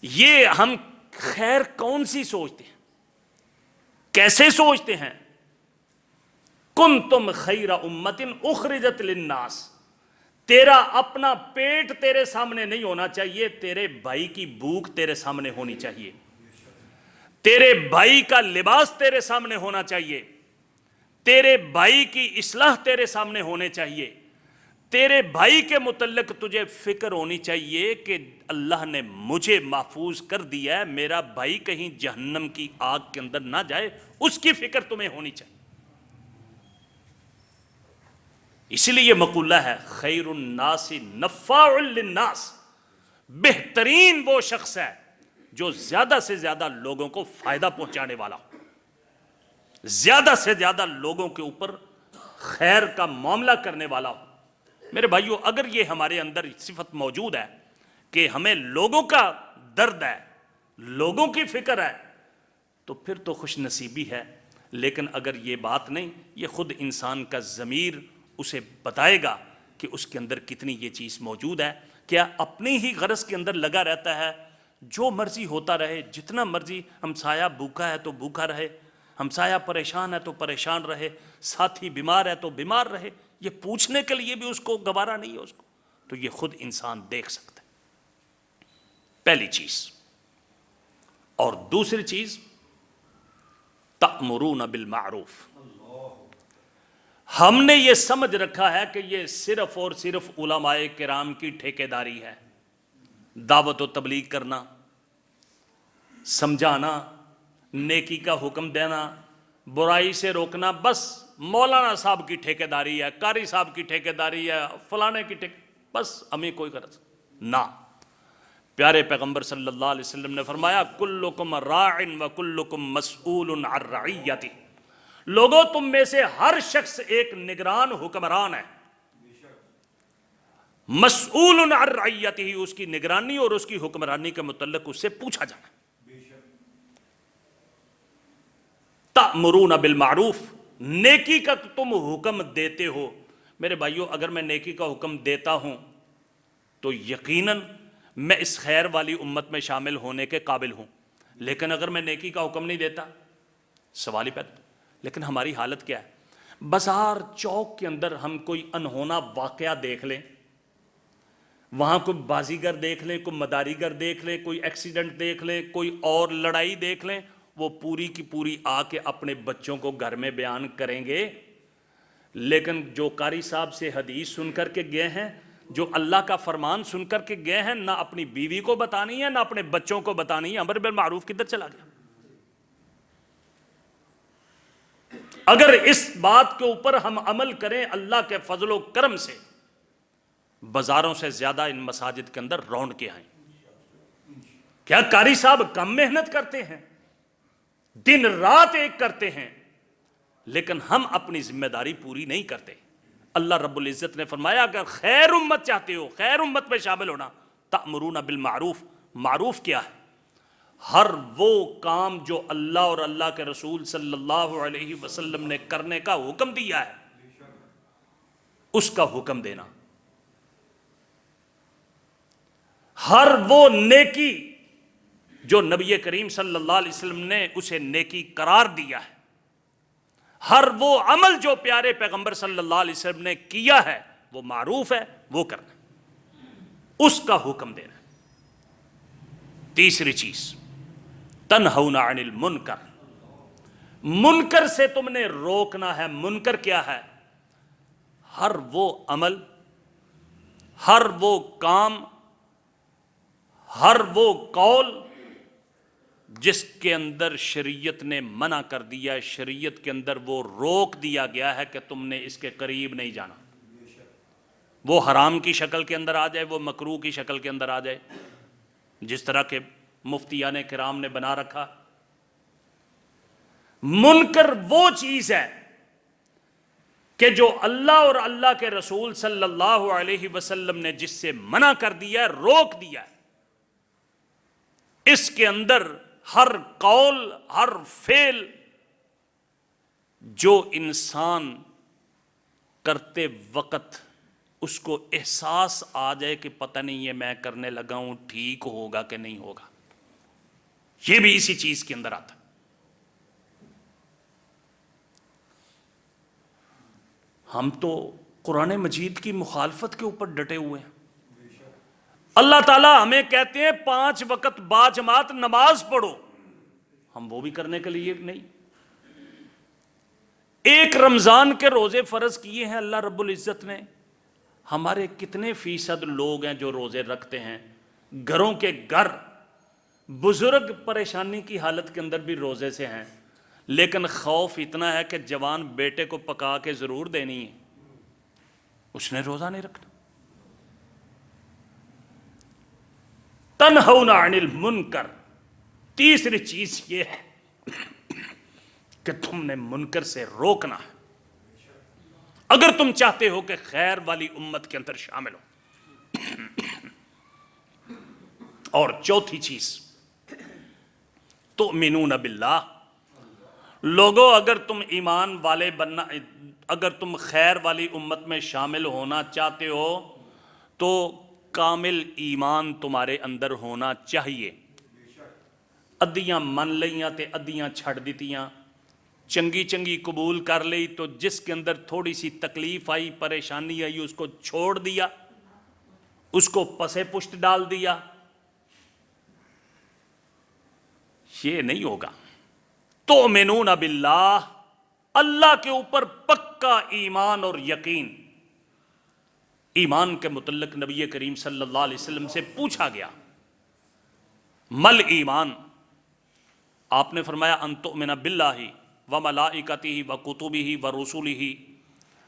یہ ہم خیر کون سی سوچتے ہیں، کیسے سوچتے ہیں؟ کنتم خیر امت اخرجت للناس، تیرا اپنا پیٹ تیرے سامنے نہیں ہونا چاہیے، تیرے بھائی کی بھوک تیرے سامنے ہونی چاہیے، تیرے بھائی کا لباس تیرے سامنے ہونا چاہیے، تیرے بھائی کی اصلاح تیرے سامنے ہونے چاہیے، تیرے بھائی کے متعلق تجھے فکر ہونی چاہیے کہ اللہ نے مجھے محفوظ کر دیا ہے، میرا بھائی کہیں جہنم کی آگ کے اندر نہ جائے، اس کی فکر تمہیں ہونی چاہیے. اس لیے یہ مقولہ ہے خیر الناس نفاع للناس، بہترین وہ شخص ہے جو زیادہ سے زیادہ لوگوں کو فائدہ پہنچانے والا ہو، زیادہ سے زیادہ لوگوں کے اوپر خیر کا معاملہ کرنے والا ہو. میرے بھائیو، اگر یہ ہمارے اندر صفت موجود ہے کہ ہمیں لوگوں کا درد ہے، لوگوں کی فکر ہے، تو پھر تو خوش نصیبی ہے. لیکن اگر یہ بات نہیں، یہ خود انسان کا ضمیر اسے بتائے گا کہ اس کے اندر کتنی یہ چیز موجود ہے. کیا اپنی ہی غرض کے اندر لگا رہتا ہے، جو مرضی ہوتا رہے، جتنا مرضی ہمسایہ بھوکا ہے تو بھوکا رہے، ہمسایہ پریشان ہے تو پریشان رہے، ساتھی بیمار ہے تو بیمار رہے، یہ پوچھنے کے لیے بھی اس کو گوارا نہیں ہے اس کو. تو یہ خود انسان دیکھ سکتا ہے. پہلی چیز. اور دوسری چیز تأمرون بالمعروف. ہم نے یہ سمجھ رکھا ہے کہ یہ صرف اور صرف علماء کرام کی ٹھیکیداری ہے، دعوت و تبلیغ کرنا، سمجھانا، نیکی کا حکم دینا، برائی سے روکنا، بس مولانا صاحب کی ٹھیکیداری ہے، قاری صاحب کی ٹھیکیداری ہے، فلانے کی بس ہمیں کوئی غرض نہ. پیارے پیغمبر صلی اللہ علیہ وسلم نے فرمایا کلکم راع و کلکم مسئول عن رعیتہ. لوگوں تم میں سے ہر شخص ایک نگران حکمران ہے، مسئول عن رعیتہ، اس کی نگرانی اور اس کی حکمرانی کے متعلق اس سے پوچھا جانا. تأمرون بالمعروف، نیکی کا تم حکم دیتے ہو. میرے بھائیو، اگر میں نیکی کا حکم دیتا ہوں تو یقیناً میں اس خیر والی امت میں شامل ہونے کے قابل ہوں. لیکن اگر میں نیکی کا حکم نہیں دیتا، سوال ہی پیدا. لیکن ہماری حالت کیا ہے؟ بازار چوک کے اندر ہم کوئی انہونا واقعہ دیکھ لیں، وہاں کوئی بازیگر دیکھ لیں، کوئی مداریگر دیکھ لیں، کوئی ایکسیڈنٹ دیکھ لیں، کوئی اور لڑائی دیکھ لیں، وہ پوری کی پوری آ کے اپنے بچوں کو گھر میں بیان کریں گے. لیکن جو قاری صاحب سے حدیث سن کر کے گئے ہیں، جو اللہ کا فرمان سن کر کے گئے ہیں، نہ اپنی بیوی کو بتانی ہے، نہ اپنے بچوں کو بتانی ہے. امر بالمعروف کدھر چلا گیا؟ اگر اس بات کے اوپر ہم عمل کریں اللہ کے فضل و کرم سے بازاروں سے زیادہ ان مساجد کے اندر رونقیں آئیں. کیا قاری صاحب کم محنت کرتے ہیں؟ دن رات ایک کرتے ہیں، لیکن ہم اپنی ذمہ داری پوری نہیں کرتے. اللہ رب العزت نے فرمایا اگر خیر امت چاہتے ہو، خیر امت میں شامل ہونا، تأمرون بالمعروف. معروف کیا ہے؟ ہر وہ کام جو اللہ اور اللہ کے رسول صلی اللہ علیہ وسلم نے کرنے کا حکم دیا ہے اس کا حکم دینا. ہر وہ نیکی جو نبی کریم صلی اللہ علیہ وسلم نے اسے نیکی قرار دیا ہے، ہر وہ عمل جو پیارے پیغمبر صلی اللہ علیہ وسلم نے کیا ہے وہ معروف ہے، وہ کرنا، اس کا حکم دینا. تیسری چیز تنہون عن المنکر. منکر سے تم نے روکنا ہے. منکر کیا ہے؟ ہر وہ عمل، ہر وہ کام، ہر وہ قول جس کے اندر شریعت نے منع کر دیا ہے، شریعت کے اندر وہ روک دیا گیا ہے کہ تم نے اس کے قریب نہیں جانا. وہ حرام کی شکل کے اندر آ جائے، وہ مکروہ کی شکل کے اندر آ جائے، جس طرح کے مفتیان کرام نے بنا رکھا. منکر وہ چیز ہے کہ جو اللہ اور اللہ کے رسول صلی اللہ علیہ وسلم نے جس سے منع کر دیا ہے، روک دیا ہے. اس کے اندر ہر قول، ہر فعل جو انسان کرتے وقت اس کو احساس آ جائے کہ پتہ نہیں یہ میں کرنے لگا ہوں ٹھیک ہوگا کہ نہیں ہوگا، یہ بھی اسی چیز کے اندر آتا. ہم تو قرآن مجید کی مخالفت کے اوپر ڈٹے ہوئے ہیں. اللہ تعالیٰ ہمیں کہتے ہیں 5 وقت باجماعت نماز پڑھو، ہم وہ بھی کرنے کے لیے نہیں. ایک رمضان کے روزے فرض کیے ہیں اللہ رب العزت نے. ہمارے کتنے فیصد لوگ ہیں جو روزے رکھتے ہیں؟ گھروں کے گھر بزرگ پریشانی کی حالت کے اندر بھی روزے سے ہیں، لیکن خوف اتنا ہے کہ جوان بیٹے کو پکا کے ضرور دینی ہے، اس نے روزہ نہیں رکھنا. تنہون عن المنکر. تیسری چیز یہ ہے کہ تم نے منکر سے روکنا ہے اگر تم چاہتے ہو کہ خیر والی امت کے اندر شامل ہو. اور چوتھی چیز تؤمنون باللہ. لوگوں اگر تم ایمان والے بننا، اگر تم خیر والی امت میں شامل ہونا چاہتے ہو تو کامل ایمان تمہارے اندر ہونا چاہیے. ادیاں من لیاں تے ادیاں چھڑ دیتیاں، چنگی چنگی قبول کر لی تو جس کے اندر تھوڑی سی تکلیف آئی، پریشانی آئی، اس کو چھوڑ دیا، اس کو پسے پشت ڈال دیا. یہ نہیں ہوگا. تؤمنون باللہ، اللہ کے اوپر پکا ایمان اور یقین. ایمان کے متعلق نبی کریم صلی اللہ علیہ وسلم سے پوچھا گیا مل ایمان، آپ نے فرمایا ان تؤمن باللہ وملائکتہ وکتبہ ورسلہ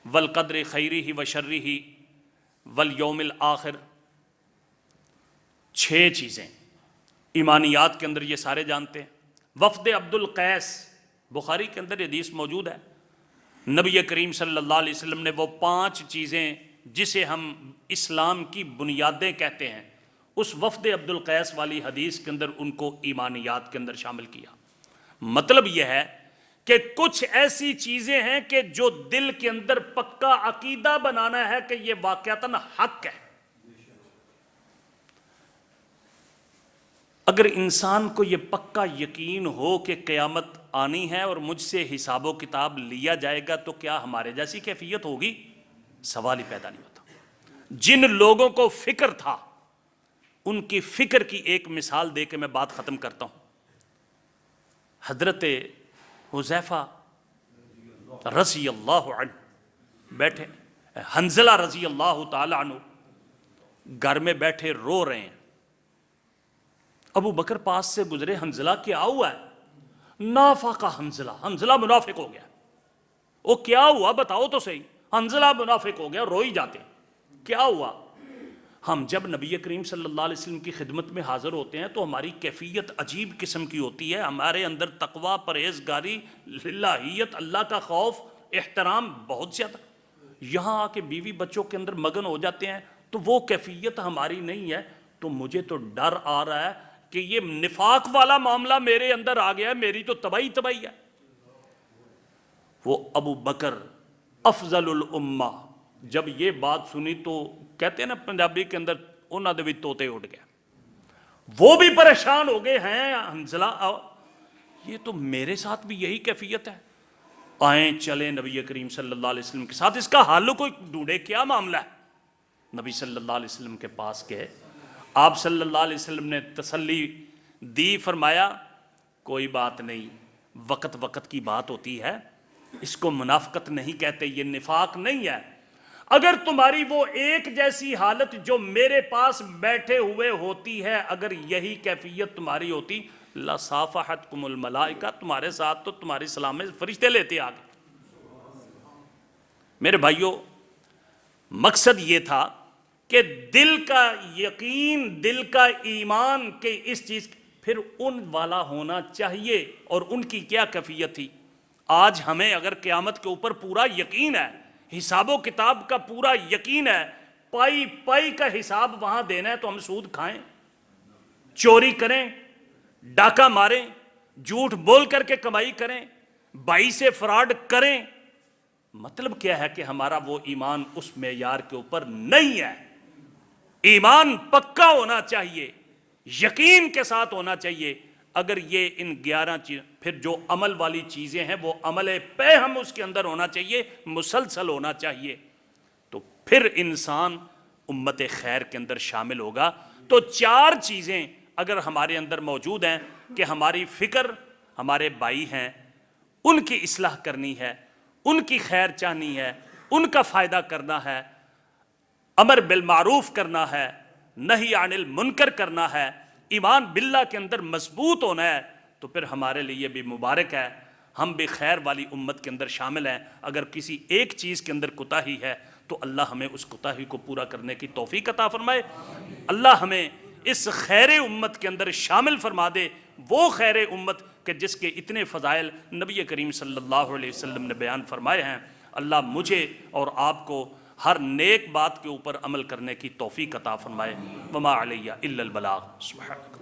والقدر خیرہ وشرہ والیوم الآخر. 6 چیزیں ایمانیات کے اندر یہ سارے جانتے ہیں. وفد عبد القیس، بخاری کے اندر حدیث موجود ہے، نبی کریم صلی اللہ علیہ وسلم نے وہ 5 چیزیں جسے ہم اسلام کی بنیادیں کہتے ہیں، اس وفد عبد القیس والی حدیث کے اندر ان کو ایمانیات کے اندر شامل کیا. مطلب یہ ہے کہ کچھ ایسی چیزیں ہیں کہ جو دل کے اندر پکا عقیدہ بنانا ہے کہ یہ واقعتاً حق ہے. اگر انسان کو یہ پکا یقین ہو کہ قیامت آنی ہے اور مجھ سے حساب و کتاب لیا جائے گا تو کیا ہمارے جیسی کیفیت ہوگی؟ سوال ہی پیدا نہیں ہوتا. جن لوگوں کو فکر تھا ان کی فکر کی ایک مثال دے کے میں بات ختم کرتا ہوں. حضرت حذیفہ رضی اللہ عنہ بیٹھے، حنظلہ رضی اللہ تعالی عنہ گھر میں بیٹھے رو رہے ہیں. ابو بکر پاس سے گزرے، حنظلہ کیا ہوا ہے؟ نافقہ حنظلہ، حنظلہ منافق ہو گیا. وہ کیا ہوا بتاؤ تو صحیح. حنظلہ منافق ہو گیا، رو ہی جاتے. کیا ہوا؟ ہم جب نبی کریم صلی اللہ علیہ وسلم کی خدمت میں حاضر ہوتے ہیں تو ہماری کیفیت عجیب قسم کی ہوتی ہے. ہمارے اندر تقوی، پرہیزگاری، للہیت، اللہ کا خوف، احترام بہت زیادہ. یہاں آ کے بیوی بچوں کے اندر مگن ہو جاتے ہیں تو وہ کیفیت ہماری نہیں ہے. تو مجھے تو ڈر آ رہا ہے کہ یہ نفاق والا معاملہ میرے اندر آ گیا ہے، میری تو تباہی تباہی ہے. وہ ابو بکر افضل الامہ جب یہ بات سنی تو کہتے ہیں نا پنجابی کے اندر انہاں دے بھی توتے اڑ گئے. وہ بھی پریشان ہو گئے ہیں حنزلہ یہ تو میرے ساتھ بھی یہی کیفیت ہے. آئیں چلیں نبی کریم صلی اللہ علیہ وسلم کے ساتھ، اس کا حل کوئی ڈھونڈے، کیا معاملہ ہے. نبی صلی اللہ علیہ وسلم کے پاس گئے. آپ صلی اللہ علیہ وسلم نے تسلی دی، فرمایا کوئی بات نہیں، وقت وقت کی بات ہوتی ہے، اس کو منافقت نہیں کہتے، یہ نفاق نہیں ہے. اگر تمہاری وہ ایک جیسی حالت جو میرے پاس بیٹھے ہوئے ہوتی ہے، اگر یہی کیفیت تمہاری ہوتی، لصافحتکم الملائکہ، تمہارے ساتھ تو تمہاری سلام فرشتے لیتے آگے. میرے بھائیوں، مقصد یہ تھا کہ دل کا یقین، دل کا ایمان کہ اس چیز پھر ان والا ہونا چاہیے. اور ان کی کیا کیفیت تھی؟ آج ہمیں اگر قیامت کے اوپر پورا یقین ہے، حساب و کتاب کا پورا یقین ہے، پائی پائی کا حساب وہاں دینا ہے، تو ہم سود کھائیں، چوری کریں، ڈاکہ ماریں، جھوٹ بول کر کے کمائی کریں، بائی سے فراڈ کریں. مطلب کیا ہے کہ ہمارا وہ ایمان اس معیار کے اوپر نہیں ہے. ایمان پکا ہونا چاہیے، یقین کے ساتھ ہونا چاہیے. اگر یہ ان 11 چیز، پھر جو عمل والی چیزیں ہیں وہ عمل پہ ہم اس کے اندر ہونا چاہیے، مسلسل ہونا چاہیے. تو پھر انسان امت خیر کے اندر شامل ہوگا. تو 4 چیزیں اگر ہمارے اندر موجود ہیں کہ ہماری فکر، ہمارے بھائی ہیں ان کی اصلاح کرنی ہے، ان کی خیر چاہنی ہے، ان کا فائدہ کرنا ہے، امر بالمعروف کرنا ہے، نہی عن المنکر کرنا ہے، ایمان باللہ کے اندر مضبوط ہونا ہے، تو پھر ہمارے لیے بھی مبارک ہے، ہم بھی خیر والی امت کے اندر شامل ہیں. اگر کسی ایک چیز کے اندر کوتاہی ہے تو اللہ ہمیں اس کوتاہی کو پورا کرنے کی توفیق عطا فرمائے. اللہ ہمیں اس خیر امت کے اندر شامل فرما دے، وہ خیر امت کہ جس کے اتنے فضائل نبی کریم صلی اللہ علیہ وسلم نے بیان فرمائے ہیں. اللہ مجھے اور آپ کو ہر نیک بات کے اوپر عمل کرنے کی توفیق عطا فرمائے. وما علیہ الا البلاغ. سبحانک.